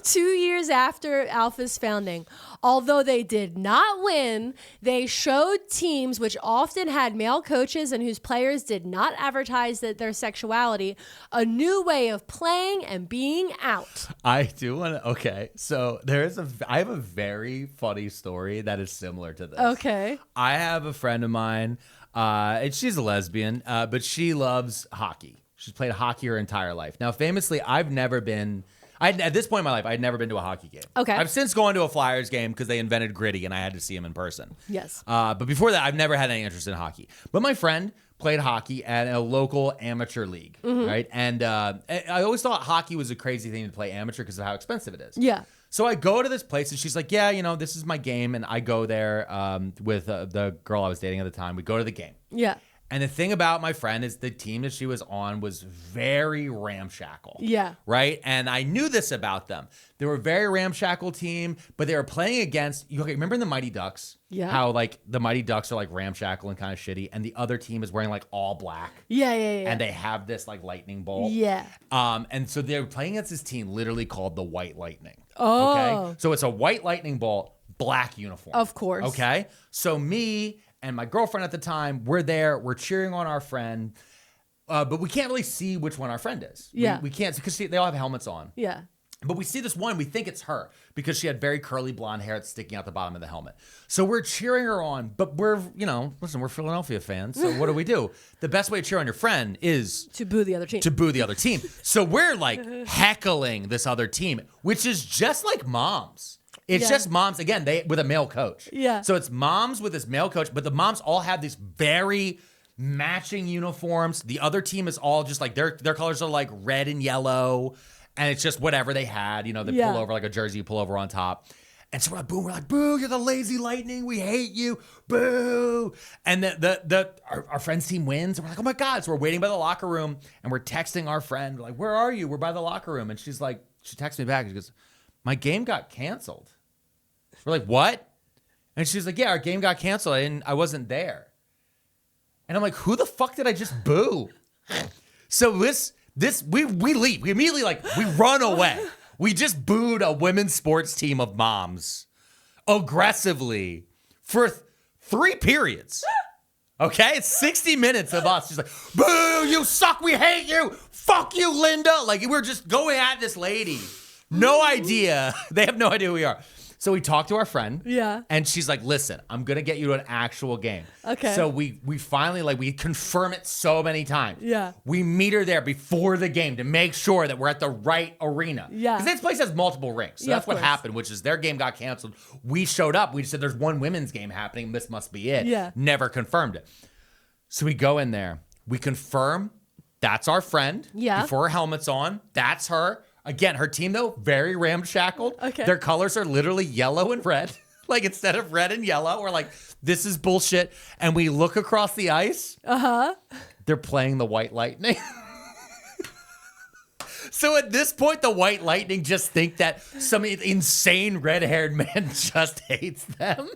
2 years after Alpha's founding. Although they did not win, they showed teams which often had male coaches and whose players did not advertise their sexuality a new way of playing and being out. I do want to. Okay, so I have a very funny story that is similar to this. Okay. I have a friend of mine, and she's a lesbian, but she loves hockey. She's played hockey her entire life. Now, famously, at this point in my life, I had never been to a hockey game. Okay. I've since gone to a Flyers game because they invented gritty and I had to see them in person. Yes. But before that, I've never had any interest in hockey. But my friend played hockey at a local amateur league, right? And I always thought hockey was a crazy thing to play amateur because of how expensive it is. Yeah. So I go to this place and she's like, yeah, this is my game. And I go there with the girl I was dating at the time. We go to the game. Yeah. And the thing about my friend is the team that she was on was very ramshackle. Yeah. Right? And I knew this about them. They were a very ramshackle team, but they were playing against, remember in the Mighty Ducks? Yeah. How like the Mighty Ducks are like ramshackle and kind of shitty, and the other team is wearing like all black. Yeah. And they have this like lightning bolt. Yeah. And so they were playing against this team literally called the White Lightning. Oh. Okay? So it's a white lightning bolt, black uniform. Of course. Okay? So me and my girlfriend at the time, we're there, we're cheering on our friend, but we can't really see which one our friend is. Yeah. We can't, because they all have helmets on. Yeah. But we see this one, we think it's her, because she had very curly blonde hair that's sticking out the bottom of the helmet. So we're cheering her on, but we're Philadelphia fans, so what do? The best way to cheer on your friend is To boo the other team. So we're like heckling this other team, which is just like moms. It's just moms, again, with a male coach. Yeah. So it's moms with this male coach, but the moms all have these very matching uniforms. The other team is all just like, their colors are like red and yellow, and it's just whatever they had. They pull over like a jersey, you pull over on top. And so we're like, boo, you're the lazy lightning. We hate you. Boo. And our friend's team wins. And we're like, oh my God. So we're waiting by the locker room and we're texting our friend. We're like, where are you? We're by the locker room. And she's like, she texts me back. She goes, my game got canceled. We're like, what? And she's like, yeah, our game got canceled. I wasn't there. And I'm like, who the fuck did I just boo? So we leave. We immediately we run away. We just booed a women's sports team of moms aggressively for 3 periods. Okay? It's 60 minutes of us. She's like, boo, you suck. We hate you. Fuck you, Linda. Like, we're just going at this lady. No idea. They have no idea who we are. So we talked to our friend. Yeah. And she's like, listen, I'm going to get you to an actual game. Okay. So we finally, we confirm it so many times. Yeah. We meet her there before the game to make sure that we're at the right arena. Yeah. Because this place has multiple rinks. So Yeah, that's of what course. happened, which is their game got canceled. We showed up. We just said, there's one women's game happening. This must be it. Yeah. Never confirmed it. So we go in there. We confirm that's our friend. Yeah. Before her helmet's on. That's her. Again, her team, though, very ramshackled. Okay. Their colors are literally yellow and red. Instead of red and yellow, we're like, this is bullshit. And we look across the ice. Uh-huh. They're playing the White Lightning. So at this point, the White Lightning just think that some insane red-haired man just hates them.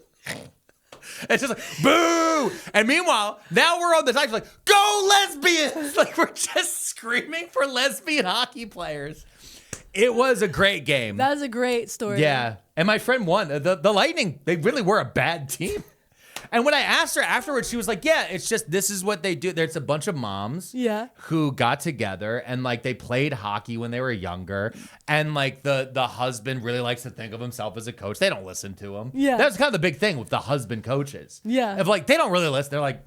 It's just like, boo! And meanwhile, now we're on the side, like, go lesbians! We're just screaming for lesbian hockey players. It was a great game. That was a great story. Yeah. And my friend won. The Lightning, they really were a bad team. And when I asked her afterwards, she was like, yeah, it's just, this is what they do. There's a bunch of moms who got together and they played hockey when they were younger. And the husband really likes to think of himself as a coach. They don't listen to him. Yeah. That's kind of the big thing with the husband coaches. Yeah. If they don't really listen, they're like,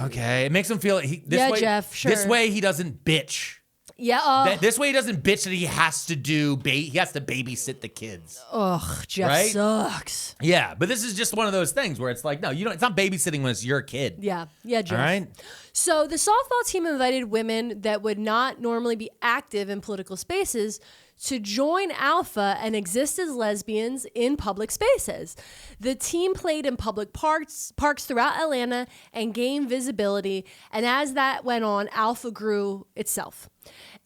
okay. It makes them feel Jeff, sure. This way he doesn't bitch. Yeah. This way he doesn't bitch that he has to babysit the kids. Ugh, Jeff Right? sucks. Yeah, but this is just one of those things where it's like, no, you don't. It's not babysitting when it's your kid. Yeah, Jeff. All right. So the softball team invited women that would not normally be active in political spaces to join ALFA and exist as lesbians in public spaces. The team played in public parks throughout Atlanta and gained visibility. And as that went on, ALFA grew itself.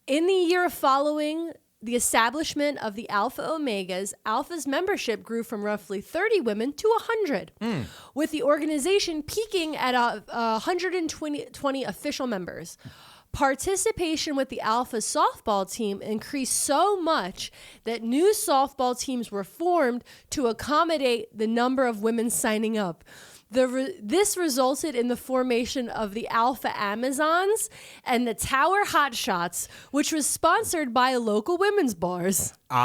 In the year following the establishment of the Alpha Omegas, ALFA's membership grew from roughly 30 women to 100, with the organization peaking at 120 official members. Participation with the ALFA softball team increased so much that new softball teams were formed to accommodate the number of women signing up. This resulted in the formation of the ALFA Amazons and the Tower Hotshots, which was sponsored by local women's bars. Can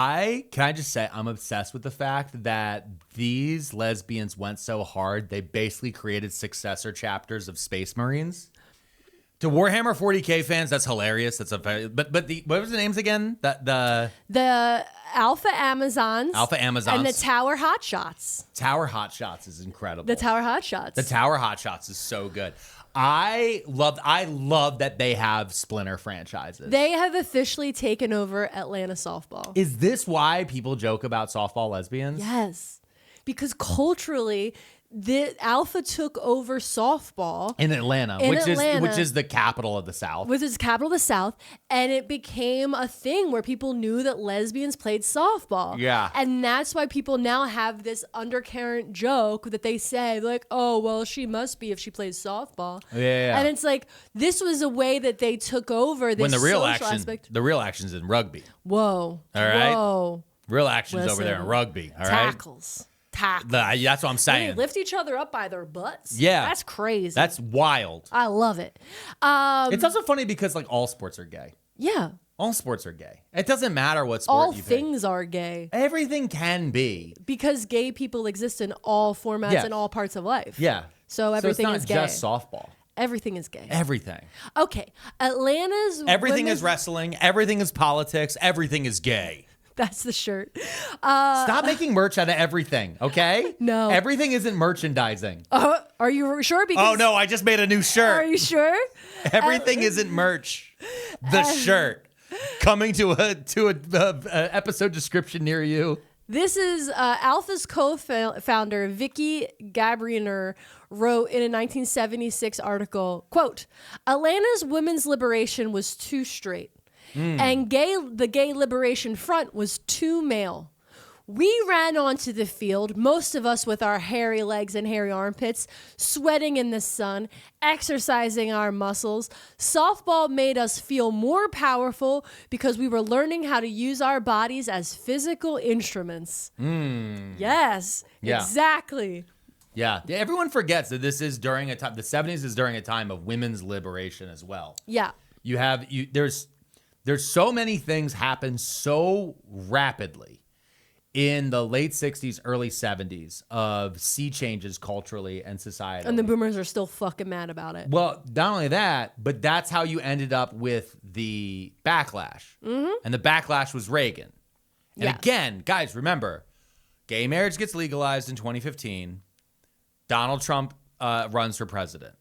I just say, I'm obsessed with the fact that these lesbians went so hard, they basically created successor chapters of Space Marines. To Warhammer 40K fans, that's hilarious. That's what was the names again? The Alpha Amazons. Alpha Amazons. And the Tower Hotshots. Tower Hotshots is incredible. The Tower Hotshots. The Tower Hotshots is so good. I love that they have splinter franchises. They have officially taken over Atlanta softball. Is this why people joke about softball lesbians? Yes. Because culturally, the Alpha took over softball in Atlanta, which is the capital of the South. Which is the capital of the South, and it became a thing where people knew that lesbians played softball. Yeah. And that's why people now have this undercurrent joke that they say, like, oh, well, she must be if she plays softball. Yeah. And it's like, this was a way that they took over this when the real social action, aspect. the real action's in rugby. Whoa. All right. Whoa. Real action's Listen, over there in rugby. All right. Tackles. Tackles. That's what I'm saying. They lift each other up by their butts. Yeah. That's crazy. That's wild. I love it. It's also funny because all sports are gay. Yeah. All sports are gay. It doesn't matter what sport All you pick. things are gay. Everything can be. Because gay people exist in all formats and all parts of life. Yeah. So everything is gay. It's not just softball. Everything is gay. Everything. Okay. Atlanta's Everything is wrestling. Everything is politics. Everything is gay. That's the shirt. Stop making merch out of everything, okay? No. Everything isn't merchandising. Are you sure? Because Oh, no, I just made a new shirt. Are you sure? Everything isn't merch. The shirt. Coming to a episode description near you. This is Alpha's co-founder, Vicky Gabriner, wrote in a 1976 article, quote, Atlanta's women's liberation was too straight. And the Gay Liberation Front was too male. We ran onto the field, most of us with our hairy legs and hairy armpits, sweating in the sun, exercising our muscles. Softball made us feel more powerful because we were learning how to use our bodies as physical instruments. Yes, exactly. Yeah, everyone forgets that this is during a time, the 70s is during a time of women's liberation as well. Yeah. There's so many things happen so rapidly in the late 60s, early 70s of sea changes culturally and societally. And the boomers are still fucking mad about it. Well, not only that, but that's how you ended up with the backlash. And the backlash was Reagan. And again, guys, remember, gay marriage gets legalized in 2015. Donald Trump runs for president.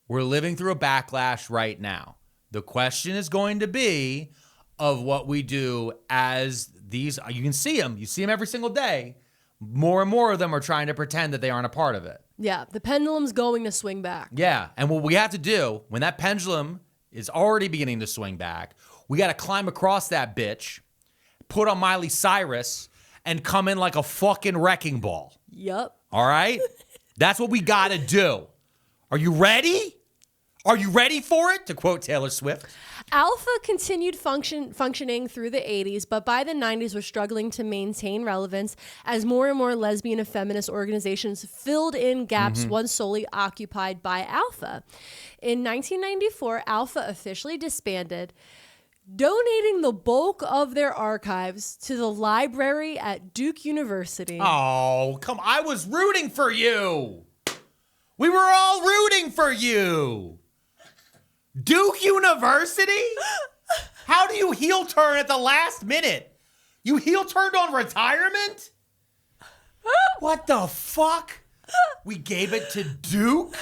We're living through a backlash right now. The question is going to be of what we do as these, you can see them. You see them every single day. More and more of them are trying to pretend that they aren't a part of it. Yeah, the pendulum's going to swing back. Yeah, and what we have to do when that pendulum is already beginning to swing back, we got to climb across that bitch, put on Miley Cyrus, and come in like a fucking wrecking ball. Yup. All right? That's what we got to do. Are you ready? Are you ready for it? To quote Taylor Swift. ALFA continued functioning through the 80s, but by the 90s was struggling to maintain relevance as more and more lesbian and feminist organizations filled in gaps once solely occupied by ALFA. In 1994, ALFA officially disbanded, donating the bulk of their archives to the library at Duke University. Oh, come on. I was rooting for you. We were all rooting for you. Duke University? How do you heel turn at the last minute? You heel turned on retirement? What the fuck? We gave it to Duke?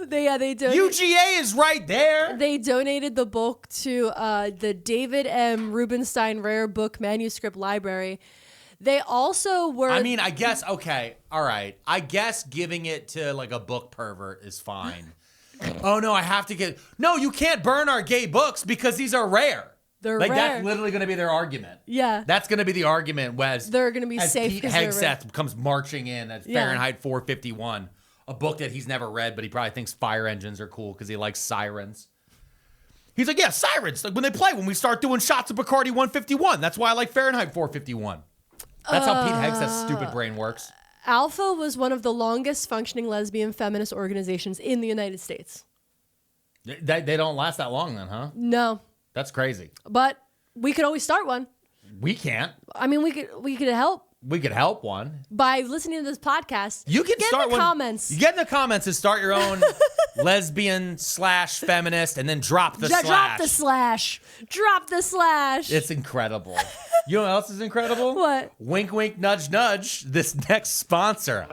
They donated. UGA is right there. They donated the book to the David M. Rubenstein Rare Book Manuscript Library. They also were. I mean, I guess, okay, all right. I guess giving it to like a book pervert is fine. Oh, no, I have to get. No, you can't burn our gay books because these are rare. They're like, rare. That's literally going to be their argument. Yeah. That's going to be the argument as they're going to be as safe Pete because they're rare. Hegseth comes marching in at Fahrenheit 451, a book that he's never read, but he probably thinks fire engines are cool because he likes sirens. He's like, yeah, sirens. Like when they play, when we start doing shots of Bacardi 151. That's why I like Fahrenheit 451. That's how Pete Hegseth's stupid brain works. ALFA was one of the longest functioning lesbian feminist organizations in the United States. They don't last that long then, huh? No. That's crazy. But we could always start one. We can't. I mean, we could help. We could help one. By listening to this podcast. You can get start in the one. Comments. You get in the comments and start your own lesbian/feminist and then drop the slash. Drop the slash. Drop the slash. It's incredible. You know what else is incredible? What? Wink, wink, nudge, nudge. This next sponsor.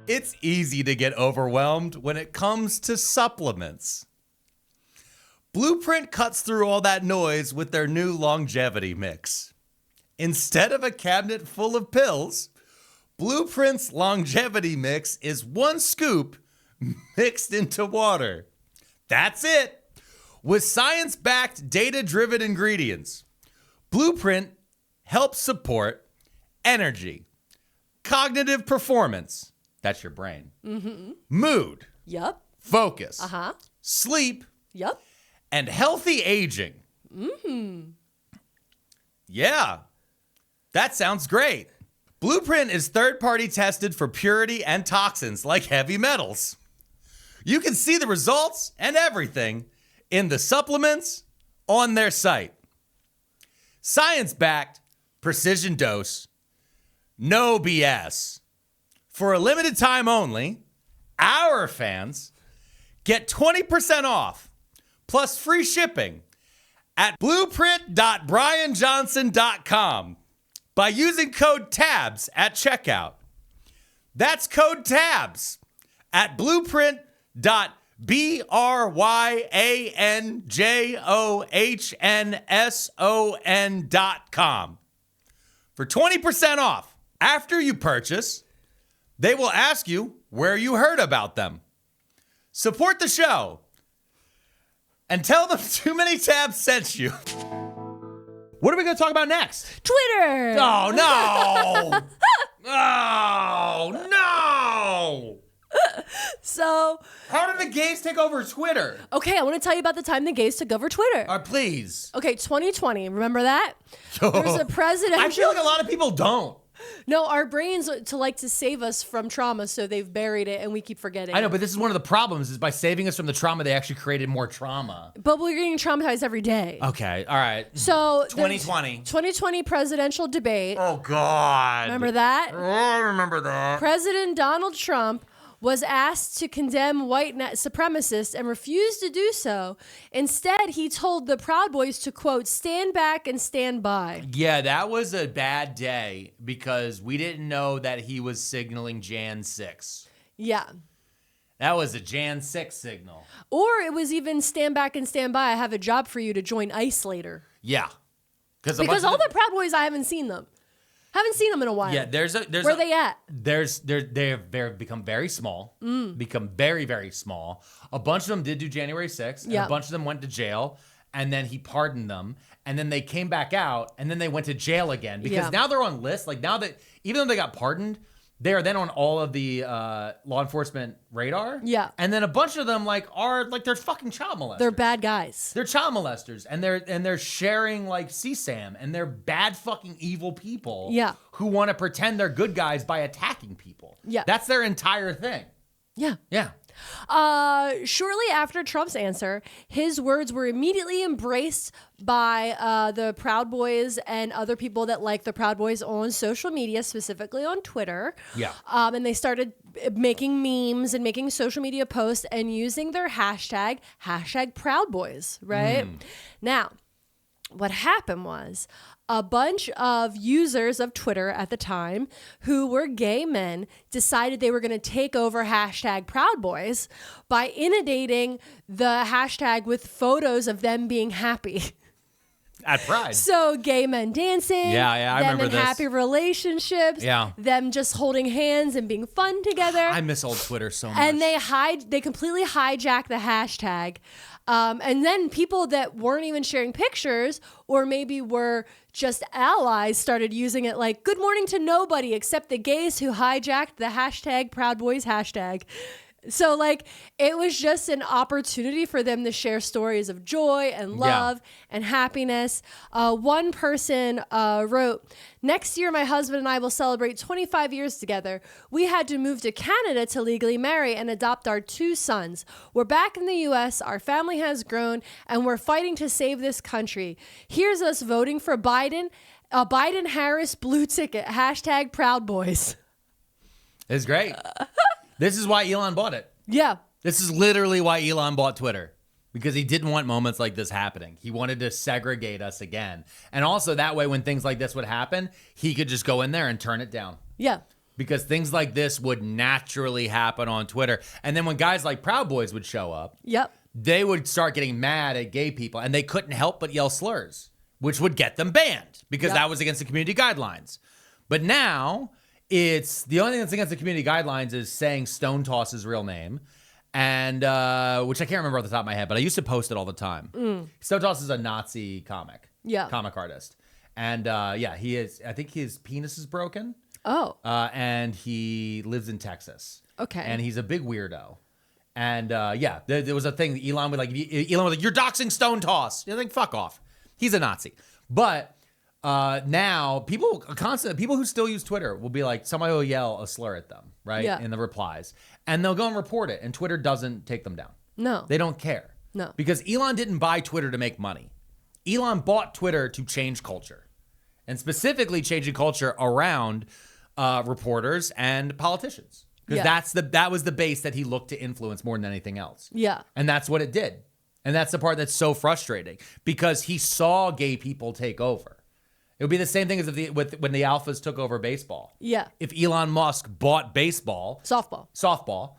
It's easy to get overwhelmed when it comes to supplements. Blueprint cuts through all that noise with their new longevity mix. Instead of a cabinet full of pills, Blueprint's longevity mix is one scoop mixed into water. That's it. With science-backed, data-driven ingredients, Blueprint helps support energy, cognitive performance, that's your brain, mood, Yup. focus, sleep, Yup. and healthy aging. Yeah, that sounds great. Blueprint is third-party tested for purity and toxins like heavy metals. You can see the results and everything in the supplements on their site. Science-backed, precision dose, no BS. For a limited time only, our fans get 20% off plus free shipping at blueprint.brianjohnson.com by using code TABS at checkout. That's code TABS at blueprint.brianjohnson.com for 20% off. After you purchase, they will ask you where you heard about them. Support the show and tell them Too Many Tabs sent you. What are we going to talk about next? Twitter. Oh, no. Oh, no. So, how did the gays take over Twitter? Okay, I want to tell you about the time the gays took over Twitter. Please. Okay, 2020. Remember that? There's a presidential. I feel like a lot of people don't. No, our brains like to save us from trauma, so they've buried it, and we keep forgetting. I know, but this is one of the problems: is by saving us from the trauma, they actually created more trauma. But we're getting traumatized every day. Okay, all right. So 2020, 2020 presidential debate. Oh God! Remember that? Oh, I remember that. President Donald Trump was asked to condemn white supremacists and refused to do so. Instead, he told the Proud Boys to, quote, stand back and stand by. Yeah, that was a bad day because we didn't know that he was signaling Jan 6. Yeah. That was a Jan 6 signal. Or it was even stand back and stand by. I have a job for you to join ICE later. Yeah. Because all the Proud Boys, I haven't seen them. Haven't seen them in a while. Yeah, there's where are they at? They've become very small. Become very, very small. A bunch of them did do January 6th. And a bunch of them went to jail, and then he pardoned them, and then they came back out, and then they went to jail again because now they're on lists. Like now that even though they got pardoned, they are then on all of the law enforcement radar. Yeah. And then a bunch of them they're fucking child molesters. They're bad guys. They're child molesters, and they're sharing like CSAM, and they're bad fucking evil people. Yeah. Who want to pretend they're good guys by attacking people. Yeah. That's their entire thing. Yeah. Yeah. Shortly after Trump's answer, his words were immediately embraced by the Proud Boys and other people that like the Proud Boys on social media, specifically on Twitter. Yeah. And they started making memes and making social media posts and using their hashtag Proud Boys, right? Now, what happened was a bunch of users of Twitter at the time who were gay men decided they were going to take over hashtag Proud Boys by inundating the hashtag with photos of them being happy. At Pride. So gay men dancing. Yeah, I remember them in this. happy relationships. Yeah. Them just holding hands and being fun together. I miss old Twitter so much. And they completely hijacked the hashtag. And then people that weren't even sharing pictures or maybe were just allies started using it like, good morning to nobody except the gays who hijacked the hashtag Proud Boys hashtag. So like it was just an opportunity for them to share stories of joy and love and happiness. One person wrote, next year my husband and I will celebrate 25 years together. We had to move to Canada to legally marry and adopt our 2 sons. We're back in the US, our family has grown, and we're fighting to save this country. Here's us voting for Biden, a Biden-Harris blue ticket, hashtag Proud Boys. It's great. This is why Elon bought it. Yeah. This is literally why Elon bought Twitter. Because he didn't want moments like this happening. He wanted to segregate us again. And also that way when things like this would happen, he could just go in there and turn it down. Yeah. Because things like this would naturally happen on Twitter. And then when guys like Proud Boys would show up, they would start getting mad at gay people. And they couldn't help but yell slurs, which would get them banned. Because that was against the community guidelines. But now, it's the only thing that's against the community guidelines is saying Stone Toss's real name. And which I can't remember off the top of my head, but I used to post it all the time. Stone Toss is a Nazi comic artist. And he is, I think his penis is broken. Oh. And he lives in Texas. Okay. And he's a big weirdo. And there was a thing that Elon was like, you're doxing Stone Toss. You're like, fuck off. He's a Nazi. But now people who still use Twitter will be like, somebody will yell a slur at them, right? Yeah. In the replies. And they'll go and report it. And Twitter doesn't take them down. No. They don't care. No. Because Elon didn't buy Twitter to make money. Elon bought Twitter to change culture. And specifically changing culture around reporters and politicians. Because that was the base that he looked to influence more than anything else. Yeah. And that's what it did. And that's the part that's so frustrating. Because he saw gay people take over. It would be the same thing as when the ALFAs took over baseball. Yeah. If Elon Musk bought baseball. Softball.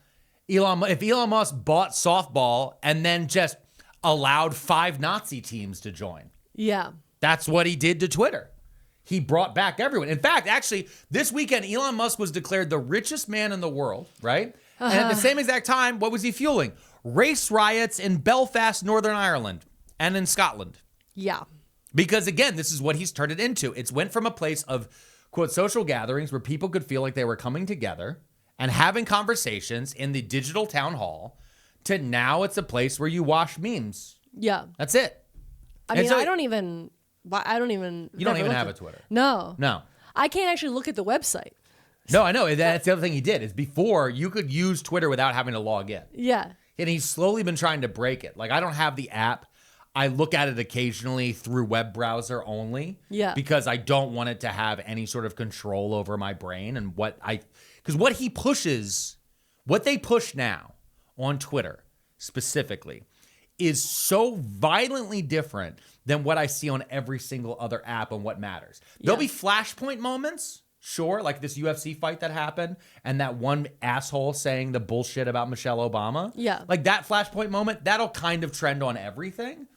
If Elon Musk bought softball and then just allowed 5 Nazi teams to join. Yeah. That's what he did to Twitter. He brought back everyone. In fact, actually, this weekend, Elon Musk was declared the richest man in the world, right? And at the same exact time, what was he fueling? Race riots in Belfast, Northern Ireland, and in Scotland. Yeah. Because again, this is what he's turned it into. It's went from a place of, quote, social gatherings where people could feel like they were coming together and having conversations in the digital town hall to now it's a place where you watch memes. Yeah. That's it. I mean, I don't even. You don't even have a Twitter. No. No. I can't actually look at the website. No, I know. That's the other thing he did is before you could use Twitter without having to log in. Yeah. And he's slowly been trying to break it. Like, I don't have the app. I look at it occasionally through web browser only. Yeah. Because I don't want it to have any sort of control over my brain and because what he pushes, what they push now on Twitter specifically is so violently different than what I see on every single other app and what matters. There'll be flashpoint moments. Sure, like this UFC fight that happened and that one asshole saying the bullshit about Michelle Obama. Yeah. Like that flashpoint moment, that'll kind of trend on everything.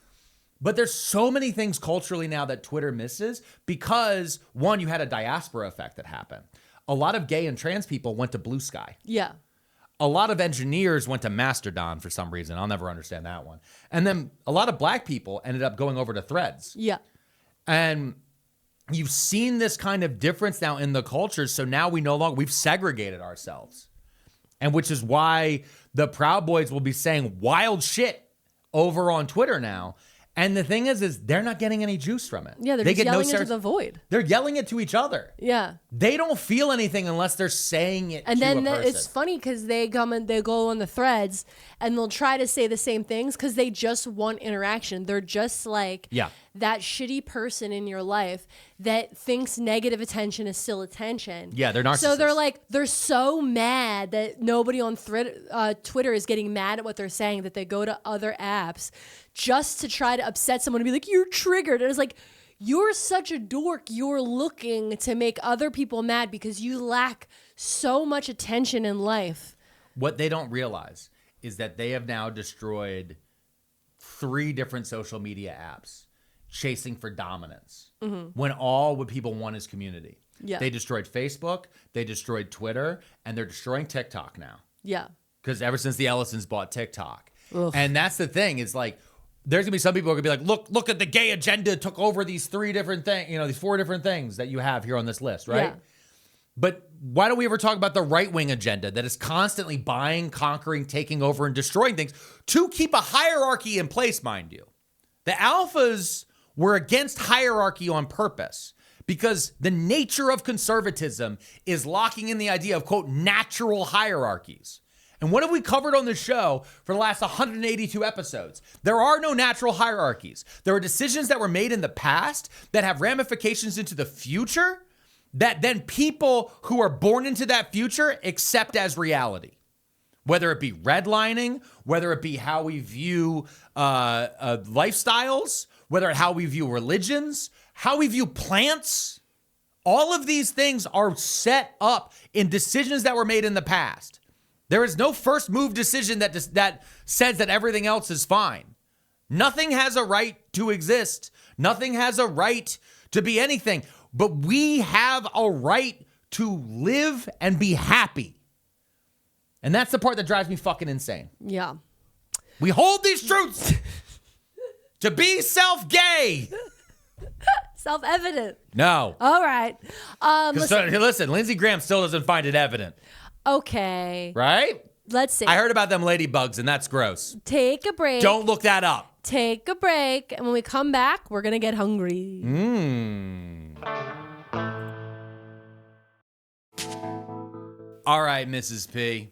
But there's so many things culturally now that Twitter misses because, one, you had a diaspora effect that happened. A lot of gay and trans people went to Blue Sky. Yeah. A lot of engineers went to Mastodon for some reason. I'll never understand that one. And then a lot of black people ended up going over to Threads. Yeah. And you've seen this kind of difference now in the culture. So now we've segregated ourselves. And which is why the Proud Boys will be saying wild shit over on Twitter now. And the thing is they're not getting any juice from it. Yeah, they're just yelling into the void. They're yelling it to each other. Yeah. They don't feel anything unless they're saying it and to then a person. It's funny because they go on the threads and they'll try to say the same things because they just want interaction. They're just like that shitty person in your life that thinks negative attention is still attention. Yeah, they're narcissists. So they're so mad that nobody on Twitter is getting mad at what they're saying that they go to other apps just to try to upset someone and be like, you're triggered. And it's like, you're such a dork. You're looking to make other people mad because you lack so much attention in life. What they don't realize is that they have now destroyed 3 different social media apps chasing for dominance when all what people want is community. Yeah. They destroyed Facebook, they destroyed Twitter, and they're destroying TikTok now. Yeah. Because ever since the Ellisons bought TikTok. Oof. And that's the thing. It's like, there's going to be some people who are going to be like, look at the gay agenda took over these 3 different things, these 4 different things that you have here on this list, right? Yeah. But why don't we ever talk about the right-wing agenda that is constantly buying, conquering, taking over, and destroying things to keep a hierarchy in place, mind you? The alphas were against hierarchy on purpose because the nature of conservatism is locking in the idea of, quote, natural hierarchies. And what have we covered on the show for the last 182 episodes? There are no natural hierarchies. There are decisions that were made in the past that have ramifications into the future that then people who are born into that future accept as reality. Whether it be redlining, whether it be how we view lifestyles, whether how we view religions, how we view plants. All of these things are set up in decisions that were made in the past. There is no first move decision that says that everything else is fine. Nothing has a right to exist. Nothing has a right to be anything. But we have a right to live and be happy. And that's the part that drives me fucking insane. Yeah. We hold these truths to be self-gay. Self-evident. No. All right. Listen, Lindsey Graham still doesn't find it evident. Okay. Right? Let's see. I heard about them ladybugs, and that's gross. Take a break. Don't look that up. Take a break. And when we come back, we're going to get hungry. All right, Mrs. P.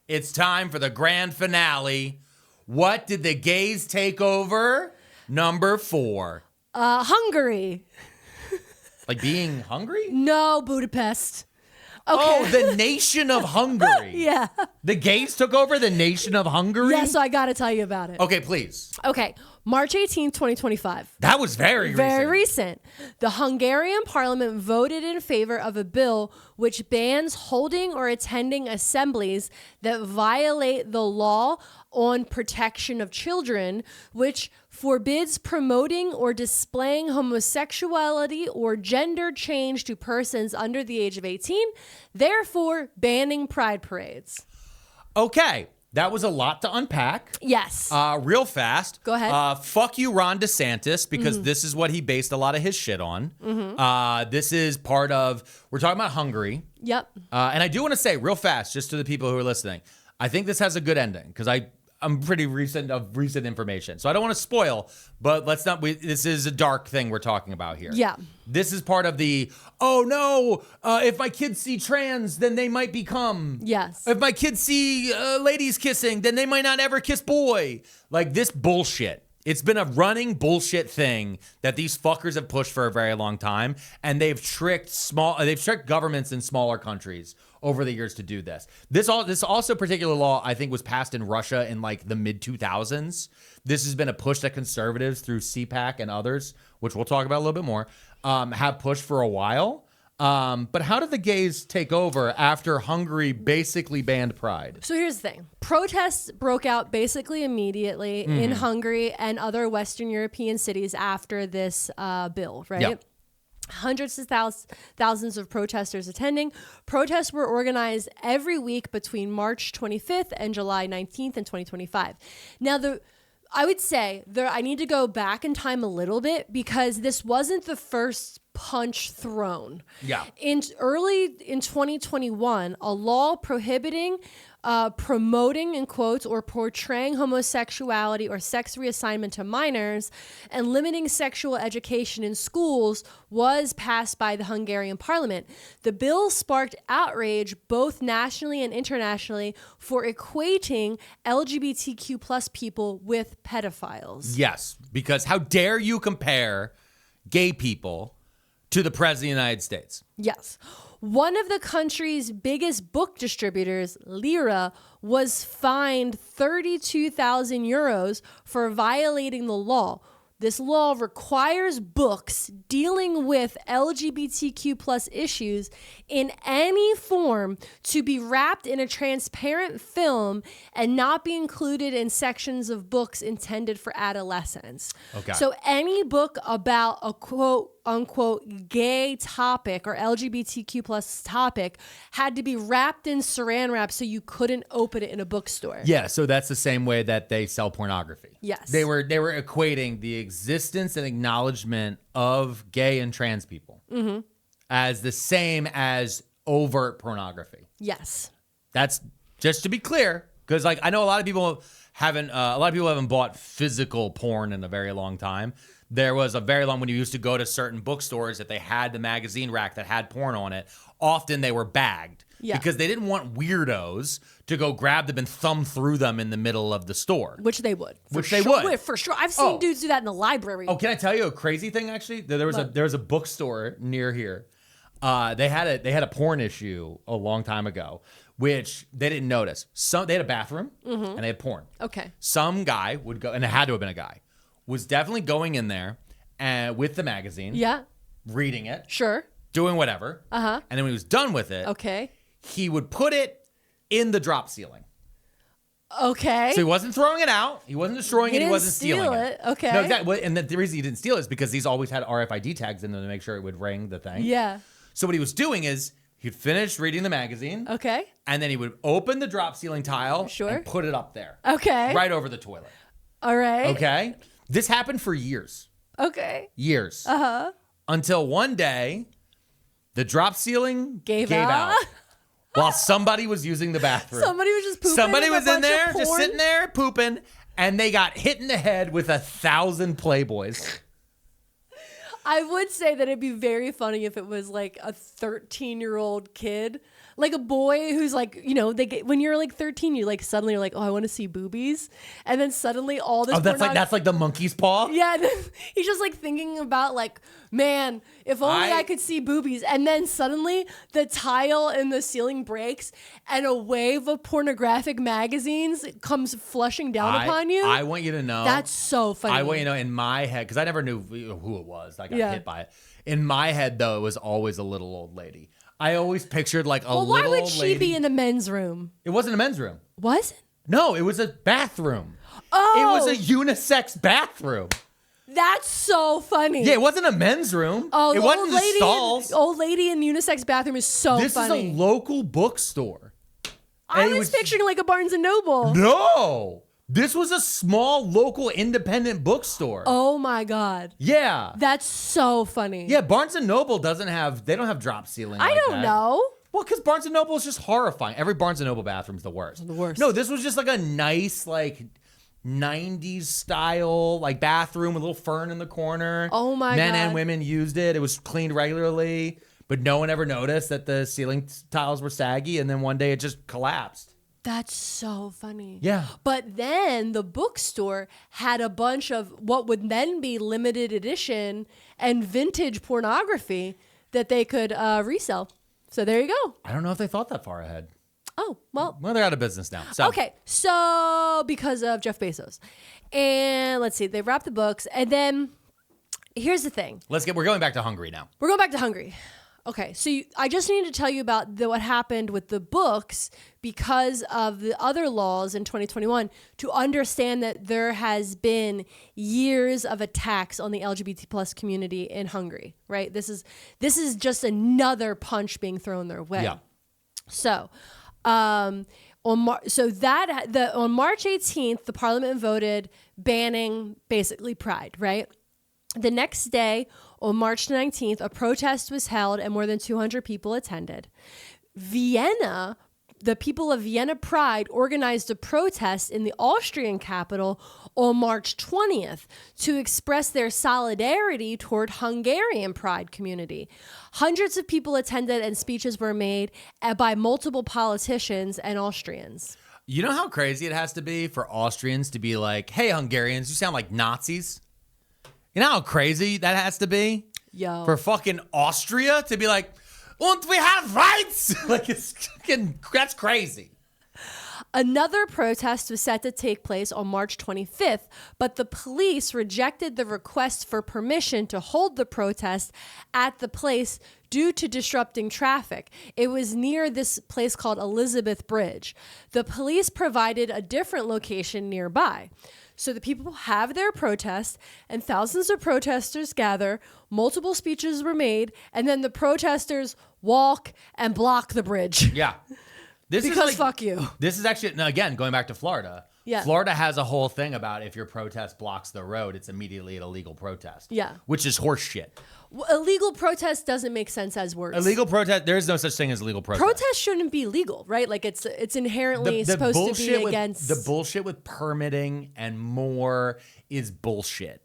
It's time for the grand finale. What did the gays take over? Number 4. Hungary. Like being hungry? No, Budapest. Okay. Oh, the nation of Hungary. Yeah. The gays took over the nation of Hungary? Yeah, so I got to tell you about it. Okay, please. Okay. March 18th, 2025. That was very recent. Very recent. The Hungarian parliament voted in favor of a bill which bans holding or attending assemblies that violate the law on protection of children, which forbids promoting or displaying homosexuality or gender change to persons under the age of 18, therefore banning pride parades. Okay. That was a lot to unpack. Yes. Real fast. Go ahead. Fuck you, Ron DeSantis, because this is what he based a lot of his shit on. This is part of, we're talking about Hungary. Yep. And I do want to say real fast, just to the people who are listening, I think this has a good ending because I'm pretty recent information. So I don't want to spoil, but this is a dark thing we're talking about here. Yeah. This is part of the, oh no, if my kids see trans, then they might become. Yes. If my kids see ladies kissing, then they might not ever kiss boy. Like this bullshit. It's been a running bullshit thing that these fuckers have pushed for a very long time. And they've tricked governments in smaller countries over the years to do this. This also particular law, I think, was passed in Russia in like the mid 2000s. This has been a push that conservatives through CPAC and others, which we'll talk about a little bit more, have pushed for a while. But how did the gays take over after Hungary basically banned pride? So here's the thing. Protests broke out basically immediately in Hungary and other Western European cities after this bill, right? Yep. Hundreds of thousands of protesters attending. Protests were organized every week between March 25th and July 19th in 2025. Now, I would say I need to go back in time a little bit because this wasn't the first punch thrown. Yeah. Early in 2021, a law prohibiting promoting, in quotes, or portraying homosexuality or sex reassignment to minors and limiting sexual education in schools was passed by the Hungarian parliament. The bill sparked outrage both nationally and internationally for equating LGBTQ plus people with pedophiles. Yes, because how dare you compare gay people to the President of the United States? Yes. One of the country's biggest book distributors, Lira, was fined 32,000 euros for violating the law. This law requires books dealing with LGBTQ plus issues in any form to be wrapped in a transparent film and not be included in sections of books intended for adolescents. Okay. So any book about a quote unquote gay topic or LGBTQ plus topic had to be wrapped in saran wrap so you couldn't open it in a bookstore. Yeah, so that's the same way that they sell pornography. Yes. They were equating the existence and acknowledgement of gay and trans people as the same as overt pornography. Yes. That's just to be clear, because like I know a lot of people haven't bought physical porn in a very long time. There was a very long when you used to go to certain bookstores that they had the magazine rack that had porn on it. Often they were bagged because they didn't want weirdos to go grab them and thumb through them in the middle of the store. Which they would. For sure. I've seen dudes do that in the library. Oh, can I tell you a crazy thing? Actually, there was a bookstore near here. They had a porn issue a long time ago, which they didn't notice. They had a bathroom and they had porn. Okay. Some guy would go, and it had to have been a guy, was definitely going in there and with the magazine. Yeah. Reading it. Sure. Doing whatever. And then when he was done with it, he would put it in the drop ceiling. Okay. So he wasn't throwing it out. He wasn't destroying it. He wasn't stealing it. Okay. No, exactly. And the reason he didn't steal it is because these always had RFID tags in them to make sure it would ring the thing. Yeah. So what he was doing is he'd finish reading the magazine. Okay. And then he would open the drop ceiling tile and put it up there. Okay. Right over the toilet. All right. Okay. This happened for years. Okay. Years. Uh-huh. Until one day, the drop ceiling gave out. While somebody was using the bathroom. Somebody was just pooping. Somebody was in there, just sitting there pooping, and they got hit in the head with 1,000 Playboys. I would say that it'd be very funny if it was like a 13-year-old kid. Like a boy who's like, you know, when you're like 13, you're like suddenly you're like, oh, I want to see boobies, and then suddenly all this. Oh, that's like the monkey's paw. Yeah, he's just like thinking about like, man, if only I could see boobies, and then suddenly the tile in the ceiling breaks, and a wave of pornographic magazines comes flushing down upon you. I want you to know that's so funny. I want you to know in my head, because I never knew who it was. I got hit by it. In my head, though, it was always a little old lady. I always pictured like a little old lady. Why would she be in a men's room? It wasn't a men's room. Was it? No, it was a bathroom. Oh. It was a unisex bathroom. That's so funny. Yeah, it wasn't a men's room. Oh, it wasn't the stalls. Old lady in unisex bathroom is so funny. This is a local bookstore. I was picturing like a Barnes & Noble. No. This was a small local independent bookstore. Oh my God. Yeah. That's so funny. Yeah, Barnes & Noble they don't have drop ceiling. I don't know. Well, because Barnes & Noble is just horrifying. Every Barnes & Noble bathroom's the worst. The worst. No, this was just like a nice, like, 90s style, like, bathroom with a little fern in the corner. Oh my God. Men and women used it. It was cleaned regularly, but no one ever noticed that the ceiling tiles were saggy, and then one day it just collapsed. That's so funny. Yeah. But then the bookstore had a bunch of what would then be limited edition and vintage pornography that they could resell. So there you go. I don't know if they thought that far ahead. Oh, well, they're out of business now. So. Okay, so because of Jeff Bezos. And let's see, they wrapped the books. And then here's the thing. We're going back to Hungary now. We're going back to Hungary. Okay, so I just need to tell you about what happened with the books because of the other laws in 2021 to understand that there has been years of attacks on the LGBT plus community in Hungary, right? This is just another punch being thrown their way. Yeah. So, on March 18th, the parliament voted banning basically Pride, right? The next day, on March 19th, a protest was held and more than 200 people attended. Vienna, the people of Vienna Pride organized a protest in the Austrian capital on March 20th to express their solidarity toward Hungarian Pride community. Hundreds of people attended and speeches were made by multiple politicians and Austrians. You know how crazy it has to be for Austrians to be like, hey, Hungarians, you sound like Nazis? You know how crazy that has to be? Yo. For fucking Austria to be like, and we have rights? Like, that's crazy. Another protest was set to take place on March 25th, but the police rejected the request for permission to hold the protest at the place due to disrupting traffic. It was near this place called Elizabeth Bridge. The police provided a different location nearby. So the people have their protest, and thousands of protesters gather, multiple speeches were made, and then the protesters walk and block the bridge. Yeah. Because fuck you. This is actually, now again, going back to Florida. Yeah. Florida has a whole thing about if your protest blocks the road, it's immediately an illegal protest. Yeah. Which is horse shit. Illegal protest doesn't make sense as words. Illegal protest, there is no such thing as illegal protest. Protest shouldn't be legal, right? Like it's inherently supposed to be against. The bullshit with permitting and more is bullshit.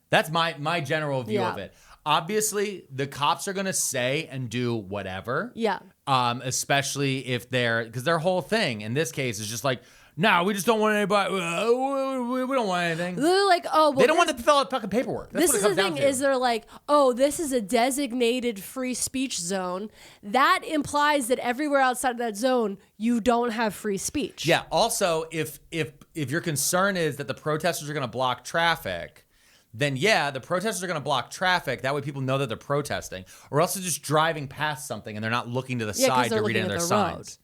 That's my general view of it. Obviously, the cops are going to say and do whatever. Yeah. Especially if because their whole thing in this case is just like, no, we just don't want anybody. We don't want anything. They're like, oh, well, they don't want to fill out fucking paperwork. That's this is the thing: is they're like, oh, this is a designated free speech zone. That implies that everywhere outside of that zone, you don't have free speech. Yeah. Also, if your concern is that the protesters are going to block traffic, then yeah, the protesters are going to block traffic. That way, people know that they're protesting, or else they're just driving past something and they're not looking to the side to read in their signs.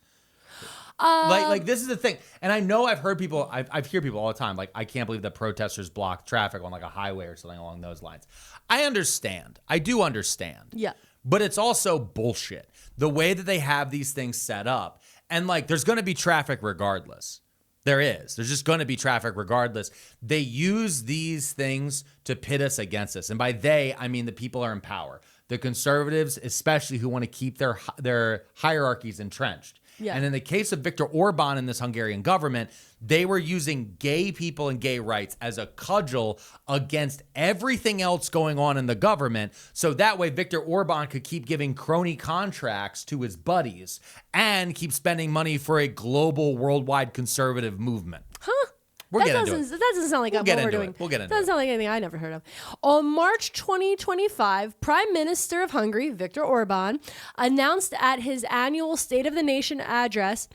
Like this is the thing, and I know I've heard people, I've heard people all the time, like, I can't believe that protesters block traffic on like a highway or something along those lines. I understand. I do understand. Yeah. But it's also bullshit. The way that they have these things set up, and like, there's going to be traffic regardless. There's just going to be traffic regardless. They use these things to pit us against us. And by they, I mean the people are in power. The conservatives, especially, who want to keep their hierarchies entrenched. Yeah. And in the case of Viktor Orban and this Hungarian government, they were using gay people and gay rights as a cudgel against everything else going on in the government. So that way, Viktor Orban could keep giving crony contracts to his buddies and keep spending money for a global, worldwide conservative movement. Huh? That doesn't sound like what we're doing. We'll get into it. Doesn't sound like anything I never heard of. On March 2025, Prime Minister of Hungary, Viktor Orban, announced at his annual State of the Nation address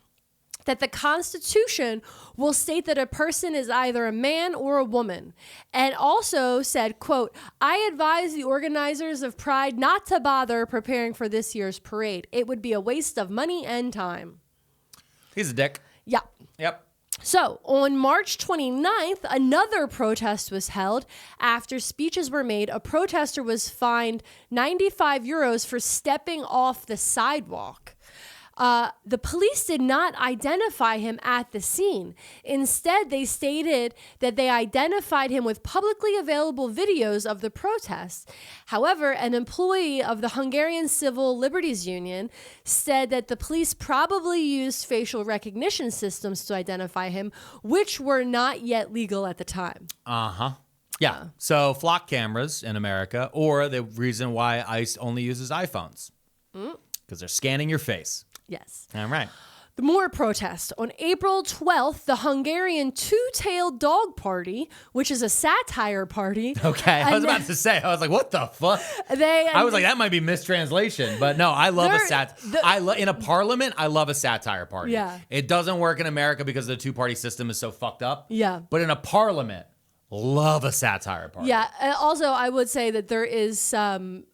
that the Constitution will state that a person is either a man or a woman, and also said, quote, I advise the organizers of Pride not to bother preparing for this year's parade. It would be a waste of money and time. He's a dick. Yeah. Yep. So, on March 29th, another protest was held. After speeches were made, a protester was fined 95 euros for stepping off the sidewalk. The police did not identify him at the scene. Instead, they stated that they identified him with publicly available videos of the protests. However, an employee of the Hungarian Civil Liberties Union said that the police probably used facial recognition systems to identify him, which were not yet legal at the time. Yeah. So flock cameras in America, or the reason why ICE only uses iPhones, because they're scanning your face. Yes. All right. The more protests. On April 12th, the Hungarian Two-Tailed Dog Party, which is a satire party. Okay, I was about to say, I was like, what the fuck? I was like, that might be mistranslation, but no, I love in a parliament, I love a satire party. Yeah. It doesn't work in America because the two-party system is so fucked up. Yeah. But in a parliament, love a satire party. Yeah. Also, I would say that there is some,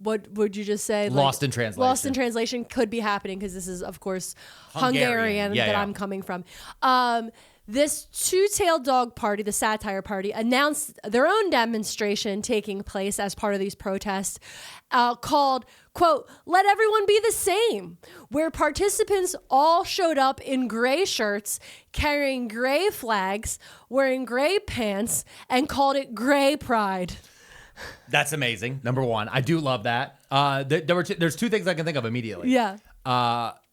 what would you just say? Lost in translation. Lost in translation could be happening because this is, of course, Hungarian that I'm coming from. This Two-Tailed Dog Party, the satire party, announced their own demonstration taking place as part of these protests called, quote, "Let Everyone Be the Same," where participants all showed up in gray shirts, carrying gray flags, wearing gray pants, and called it Gray Pride. That's amazing. Number one, I do love that. There's two things I can think of immediately. Yeah.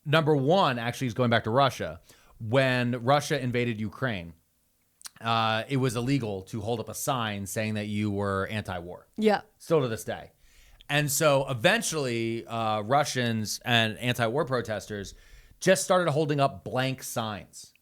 Number one, actually, is going back to Russia. When Russia invaded Ukraine, it was illegal to hold up a sign saying that you were anti-war. Yeah. Still to this day. And so eventually, Russians and anti-war protesters just started holding up blank signs.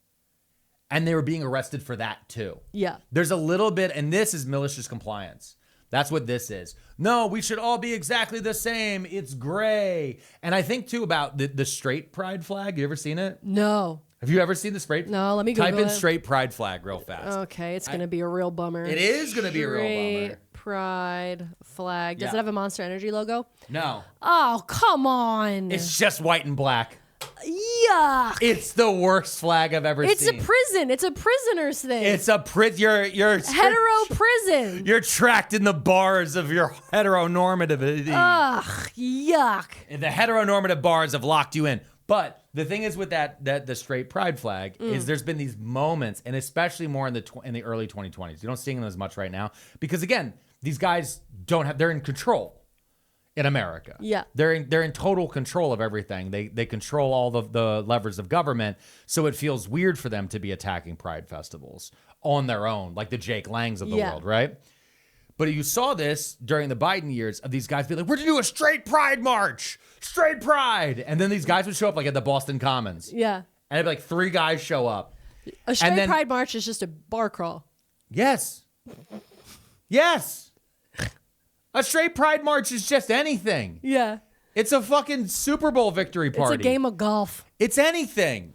And they were being arrested for that too. Yeah. There's a little bit, and this is malicious compliance. That's what this is. No, we should all be exactly the same. It's gray. And I think too about the straight pride flag. You ever seen it? No. Have you ever seen the straight? No, let me Google Type in it. straight pride flag real fast. Okay, it's going to be a real bummer. It is going to be a real Straight bummer. pride flag. Does Yeah. it have a Monster Energy logo? No. Oh, come on. It's just white and black. Yuck. It's the worst flag I've ever It's seen. a prison. It's a prisoner's thing. It's a you're hetero prison. You're trapped in the bars of your heteronormativity. Ugh, yuck. And the heteronormative bars have locked you in. But the thing is with that the straight pride flag is there's been these moments, and especially more in the early 2020s. You don't see them as much right now because again, these guys they're in control in America. Yeah. They're in total control of everything. They control all the levers of government, so it feels weird for them to be attacking pride festivals on their own, like the Jake Langs of the world, right? But you saw this during the Biden years of these guys be like, we're to do a straight pride march, straight pride. And then these guys would show up like at the Boston Commons. Yeah. And it'd be like 3 guys show up. A straight pride march is just a bar crawl. Yes. Yes. A straight pride march is just anything. Yeah. It's a fucking Super Bowl victory party. It's a game of golf. It's anything.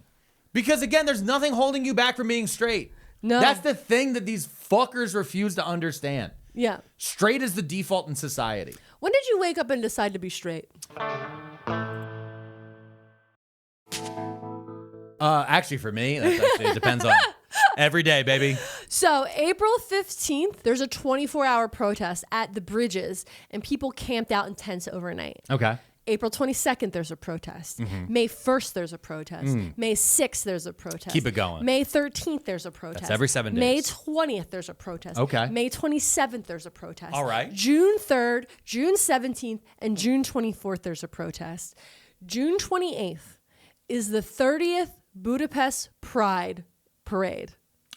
Because again, there's nothing holding you back from being straight. No. That's the thing that these fuckers refuse to understand. Yeah. Straight is the default in society. When did you wake up and decide to be straight? Actually, for me, it depends on every day, baby. So April 15th, there's a 24-hour protest at the bridges, and people camped out in tents overnight. Okay. April 22nd, there's a protest. May 1st, there's a protest. May 6th, there's a protest. Keep it going. May 13th, there's a protest. That's every 7 days. May 20th, there's a protest. Okay. May 27th, there's a protest. All right. June 3rd, June 17th, and June 24th, there's a protest. June 28th is the 30th Budapest Pride Parade.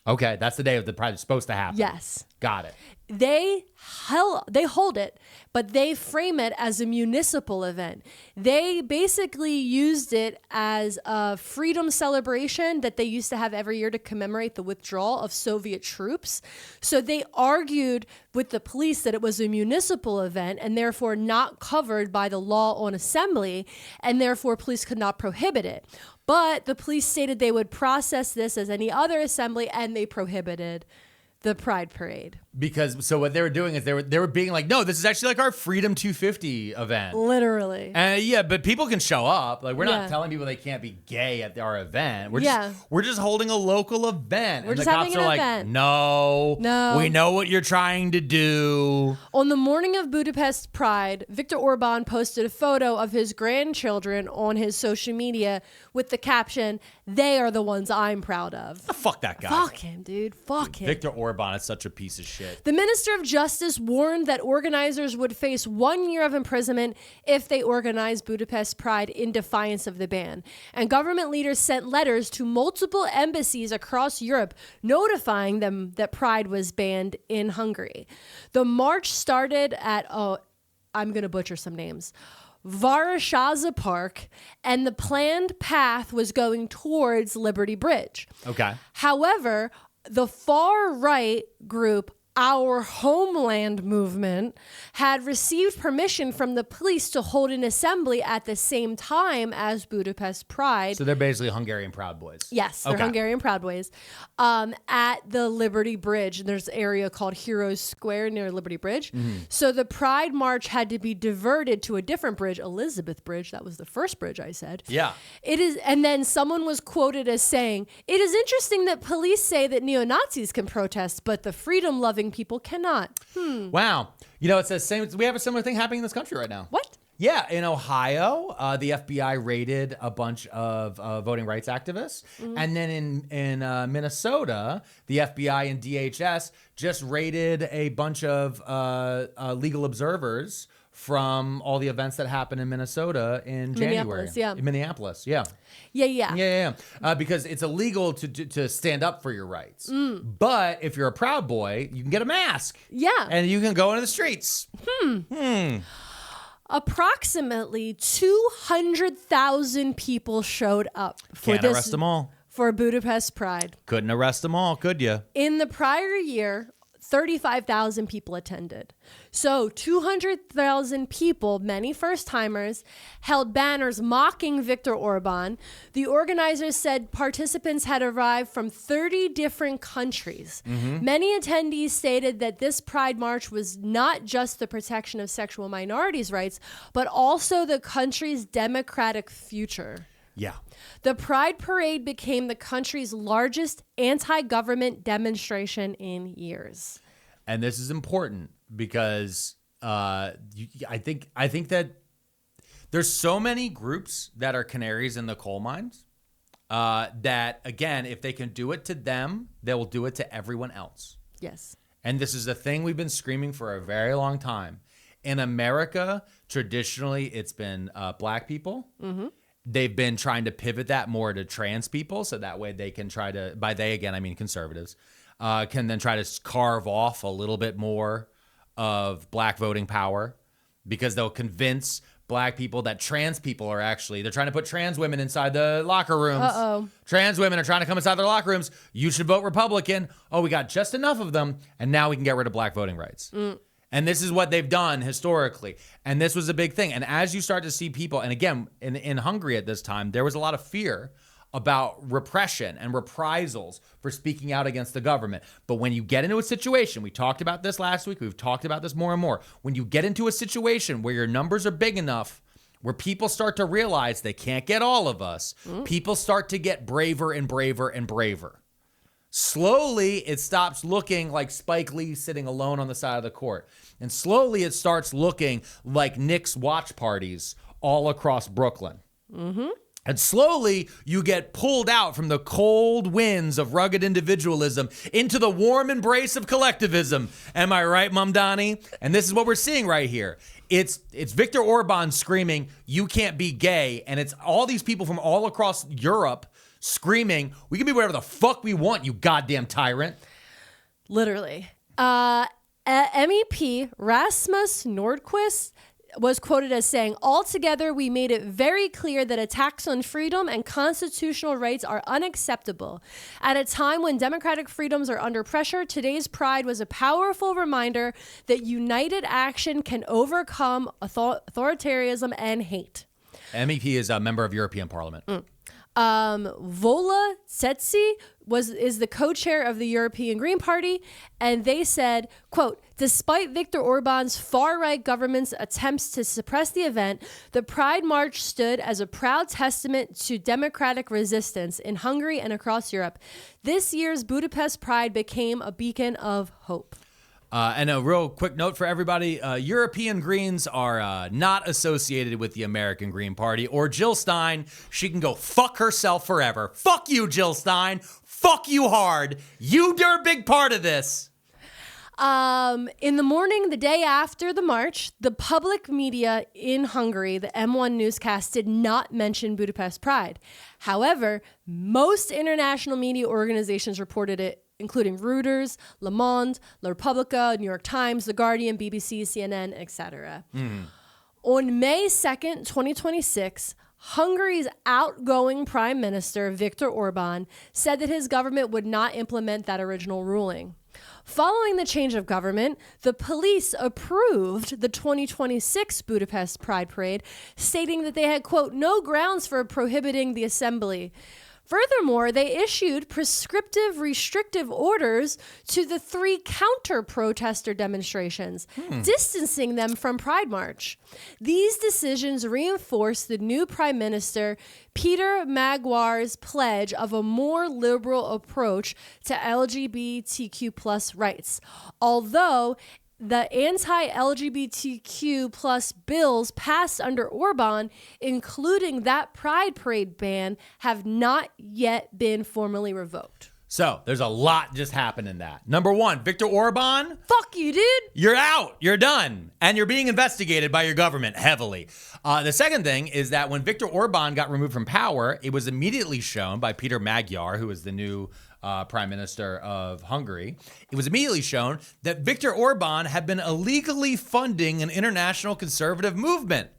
Okay, that's the day of the pride. It's supposed to happen. Yes. Got it. They hold it, but they frame it as a municipal event. They basically used it as a freedom celebration that they used to have every year to commemorate the withdrawal of Soviet troops. So they argued with the police that it was a municipal event and therefore not covered by the law on assembly, and therefore police could not prohibit it. But the police stated they would process this as any other assembly, and they prohibited the Pride Parade. Because so what they were doing is they were being like, no, this is actually like our Freedom 250 event. Literally. Yeah, but people can show up. Like we're not telling people they can't be gay at our event. We're just holding a local event. We're and just the cops having are an like, event. no, we know what you're trying to do. On the morning of Budapest Pride, Viktor Orban posted a photo of his grandchildren on his social media with the caption, "They are the ones I'm proud of." Fuck that guy. Fuck him, dude. Fuck him. Viktor Orban is such a piece of shit. The Minister of Justice warned that organizers would face 1 year of imprisonment if they organized Budapest Pride in defiance of the ban. And government leaders sent letters to multiple embassies across Europe notifying them that Pride was banned in Hungary. The march started at, I'm going to butcher some names, Varashaza Park, and the planned path was going towards Liberty Bridge. Okay. However, the far right group Our Homeland Movement had received permission from the police to hold an assembly at the same time as Budapest Pride. So they're basically Hungarian Proud Boys. Yes, they're Hungarian Proud Boys. At the Liberty Bridge. And there's an area called Heroes Square near Liberty Bridge. Mm-hmm. So the Pride March had to be diverted to a different bridge, Elizabeth Bridge. That was the first bridge I said. Yeah. It is, and then someone was quoted as saying, "It is interesting that police say that neo-Nazis can protest, but the freedom-loving people cannot." Wow. You know, it's the same. We have a similar thing happening in this country right now. What? Yeah, in Ohio, the FBI raided a bunch of voting rights activists. Mm-hmm. And then in Minnesota, the FBI and DHS just raided a bunch of legal observers from all the events that happened in Minnesota in January. In Minneapolis, yeah. Yeah. Because it's illegal to stand up for your rights. But if you're a Proud Boy, you can get a mask. Yeah. And you can go into the streets. Approximately 200,000 people showed up Can't arrest them all. For Budapest Pride. Couldn't arrest them all, could you? In the prior year, 35,000 people attended. So 200,000 people, many first-timers, held banners mocking Viktor Orban. The organizers said participants had arrived from 30 different countries. Mm-hmm. Many attendees stated that this Pride March was not just the protection of sexual minorities' rights, but also the country's democratic future. Yeah. The Pride Parade became the country's largest anti-government demonstration in years. And this is important because I think that there's so many groups that are canaries in the coal mines that, again, if they can do it to them, they will do it to everyone else. Yes. And this is a thing we've been screaming for a very long time. In America, traditionally, it's been black people. Mm-hmm. They've been trying to pivot that more to trans people, so that way they can try to, by they again, I mean conservatives, can then try to carve off a little bit more of black voting power because they'll convince black people that trans people are actually, they're trying to put trans women inside the locker rooms. Uh-oh. Trans women are trying to come inside their locker rooms. You should vote Republican. Oh, we got just enough of them, and now we can get rid of black voting rights. And this is what they've done historically. And this was a big thing. And as you start to see people, and again, in Hungary at this time, there was a lot of fear about repression and reprisals for speaking out against the government. But when you get into a situation, we talked about this last week, we've talked about this more and more. When you get into a situation where your numbers are big enough, where people start to realize they can't get all of us, people start to get braver and braver and braver. Slowly, it stops looking like Spike Lee sitting alone on the side of the court. And slowly, it starts looking like Knicks watch parties all across Brooklyn. Mm-hmm. And slowly, you get pulled out from the cold winds of rugged individualism into the warm embrace of collectivism. Am I right, Mamdani? And this is what we're seeing right here. It's Viktor Orban screaming, "You can't be gay." And it's all these people from all across Europe screaming, "We can be whatever the fuck we want, you goddamn tyrant." Literally. MEP Rasmus Nordquist was quoted as saying, "Altogether, we made it very clear that attacks on freedom and constitutional rights are unacceptable. At a time when democratic freedoms are under pressure, today's Pride was a powerful reminder that united action can overcome authoritarianism and hate." MEP is a member of European Parliament. Vola Tsetsi is the co-chair of the European Green Party, and they said, quote, despite Viktor Orban's far-right government's attempts to suppress the event, the Pride March stood as a proud testament to democratic resistance in Hungary and across Europe. This year's Budapest Pride became a beacon of hope. And a real quick note for everybody, European Greens are not associated with the American Green Party or Jill Stein. She can go fuck herself forever. Fuck you, Jill Stein. Fuck you hard. You're a big part of this. In the morning, the day after the march, the public media in Hungary, the M1 newscast, did not mention Budapest Pride. However, most international media organizations reported it, including Reuters, Le Monde, La Repubblica, New York Times, The Guardian, BBC, CNN, etc. On May 2nd, 2026, Hungary's outgoing Prime Minister, Viktor Orban, said that his government would not implement that original ruling. Following the change of government, the police approved the 2026 Budapest Pride Parade, stating that they had, quote, no grounds for prohibiting the assembly. Furthermore, they issued prescriptive restrictive orders to the 3 counter-protester demonstrations, distancing them from Pride March. These decisions reinforce the new Prime Minister, Peter Magyar's pledge of a more liberal approach to LGBTQ plus rights. Although the anti-LGBTQ plus bills passed under Orban, including that Pride Parade ban, have not yet been formally revoked. So there's a lot just happened in that. Number one, Viktor Orban. Fuck you, dude. You're out. You're done. And you're being investigated by your government heavily. The second thing is that when Viktor Orban got removed from power, it was immediately shown by Peter Magyar, who is the new Prime Minister of Hungary. It was immediately shown that Viktor Orban had been illegally funding an international conservative movement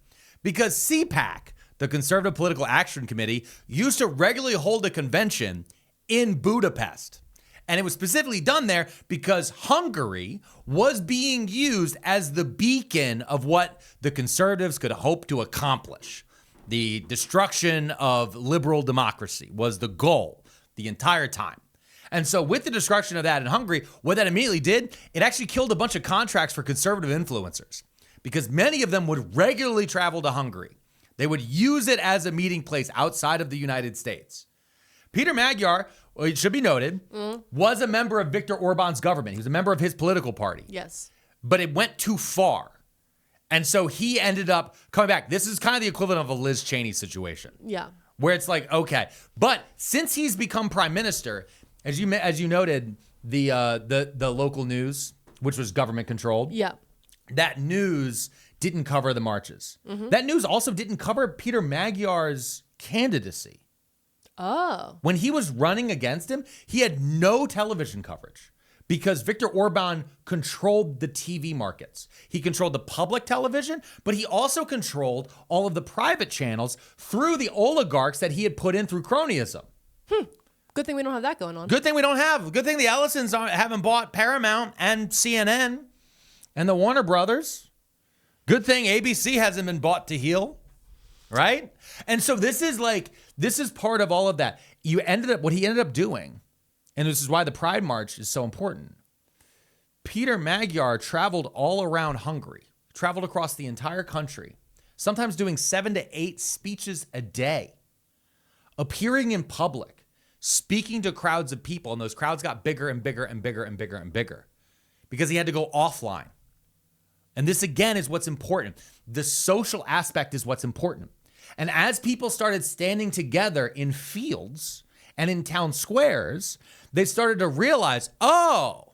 because CPAC, the Conservative Political Action Committee, used to regularly hold a convention in Budapest. And it was specifically done there because Hungary was being used as the beacon of what the conservatives could hope to accomplish. The destruction of liberal democracy was the goal the entire time. And so with the destruction of that in Hungary, what that immediately did, it actually killed a bunch of contracts for conservative influencers because many of them would regularly travel to Hungary. They would use it as a meeting place outside of the United States. Peter Magyar, well, it should be noted, was a member of Viktor Orban's government. He was a member of his political party. Yes. But it went too far. And so he ended up coming back. This is kind of the equivalent of a Liz Cheney situation. Yeah. Where it's like, okay. But since he's become prime minister, as you noted, the local news, which was government controlled, Yeah. that news didn't cover the marches. That news also didn't cover Peter Magyar's candidacy. Oh. When he was running against him, he had no television coverage because Viktor Orban controlled the TV markets. He controlled the public television, but he also controlled all of the private channels through the oligarchs that he had put in through cronyism. Good thing we don't have that going on. Good thing we don't have. Good thing the Ellisons haven't bought Paramount and CNN and the Warner Brothers. Good thing ABC hasn't been bought to heal, right? And so this is part of all of that. What he ended up doing, and this is why the Pride March is so important. Peter Magyar traveled all around Hungary, traveled across the entire country, sometimes doing 7 to 8 speeches a day, appearing in public, speaking to crowds of people, and those crowds got bigger and bigger and bigger and bigger and bigger because he had to go offline. And this, again, is what's important. The social aspect is what's important. And as people started standing together in fields and in town squares, they started to realize, oh,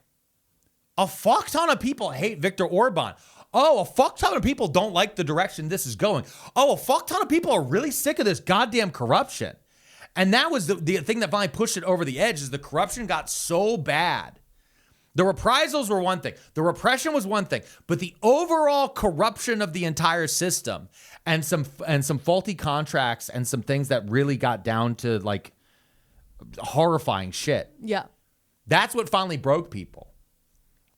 a fuck ton of people hate Viktor Orban. Oh, a fuck ton of people don't like the direction this is going. Oh, a fuck ton of people are really sick of this goddamn corruption. And that was the thing that finally pushed it over the edge is the corruption got so bad. The reprisals were one thing. The repression was one thing. But the overall corruption of the entire system and some faulty contracts and some things that really got down to like horrifying shit. Yeah. That's what finally broke people.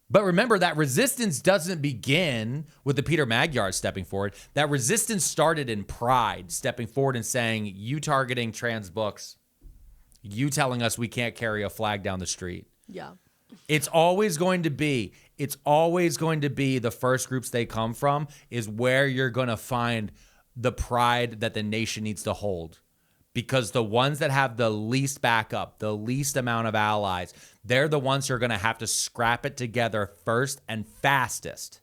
But remember, that resistance doesn't begin with the Peter Magyar stepping forward. That resistance started in Pride, stepping forward and saying, you targeting trans books, you telling us we can't carry a flag down the street. Yeah. It's always going to be the first groups they come from is where you're going to find the pride that the nation needs to hold. Because the ones that have the least backup, the least amount of allies, they're the ones who are going to have to scrap it together first and fastest.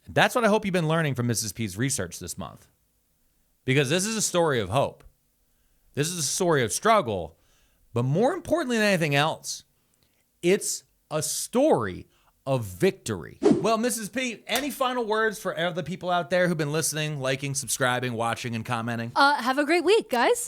That's what I hope you've been learning from Mrs. P's research this month. Because this is a story of hope. This is a story of struggle. But more importantly than anything else, it's a story of victory. Well, Mrs. P, any final words for other people out there who've been listening, liking, subscribing, watching, and commenting? Have a great week, guys.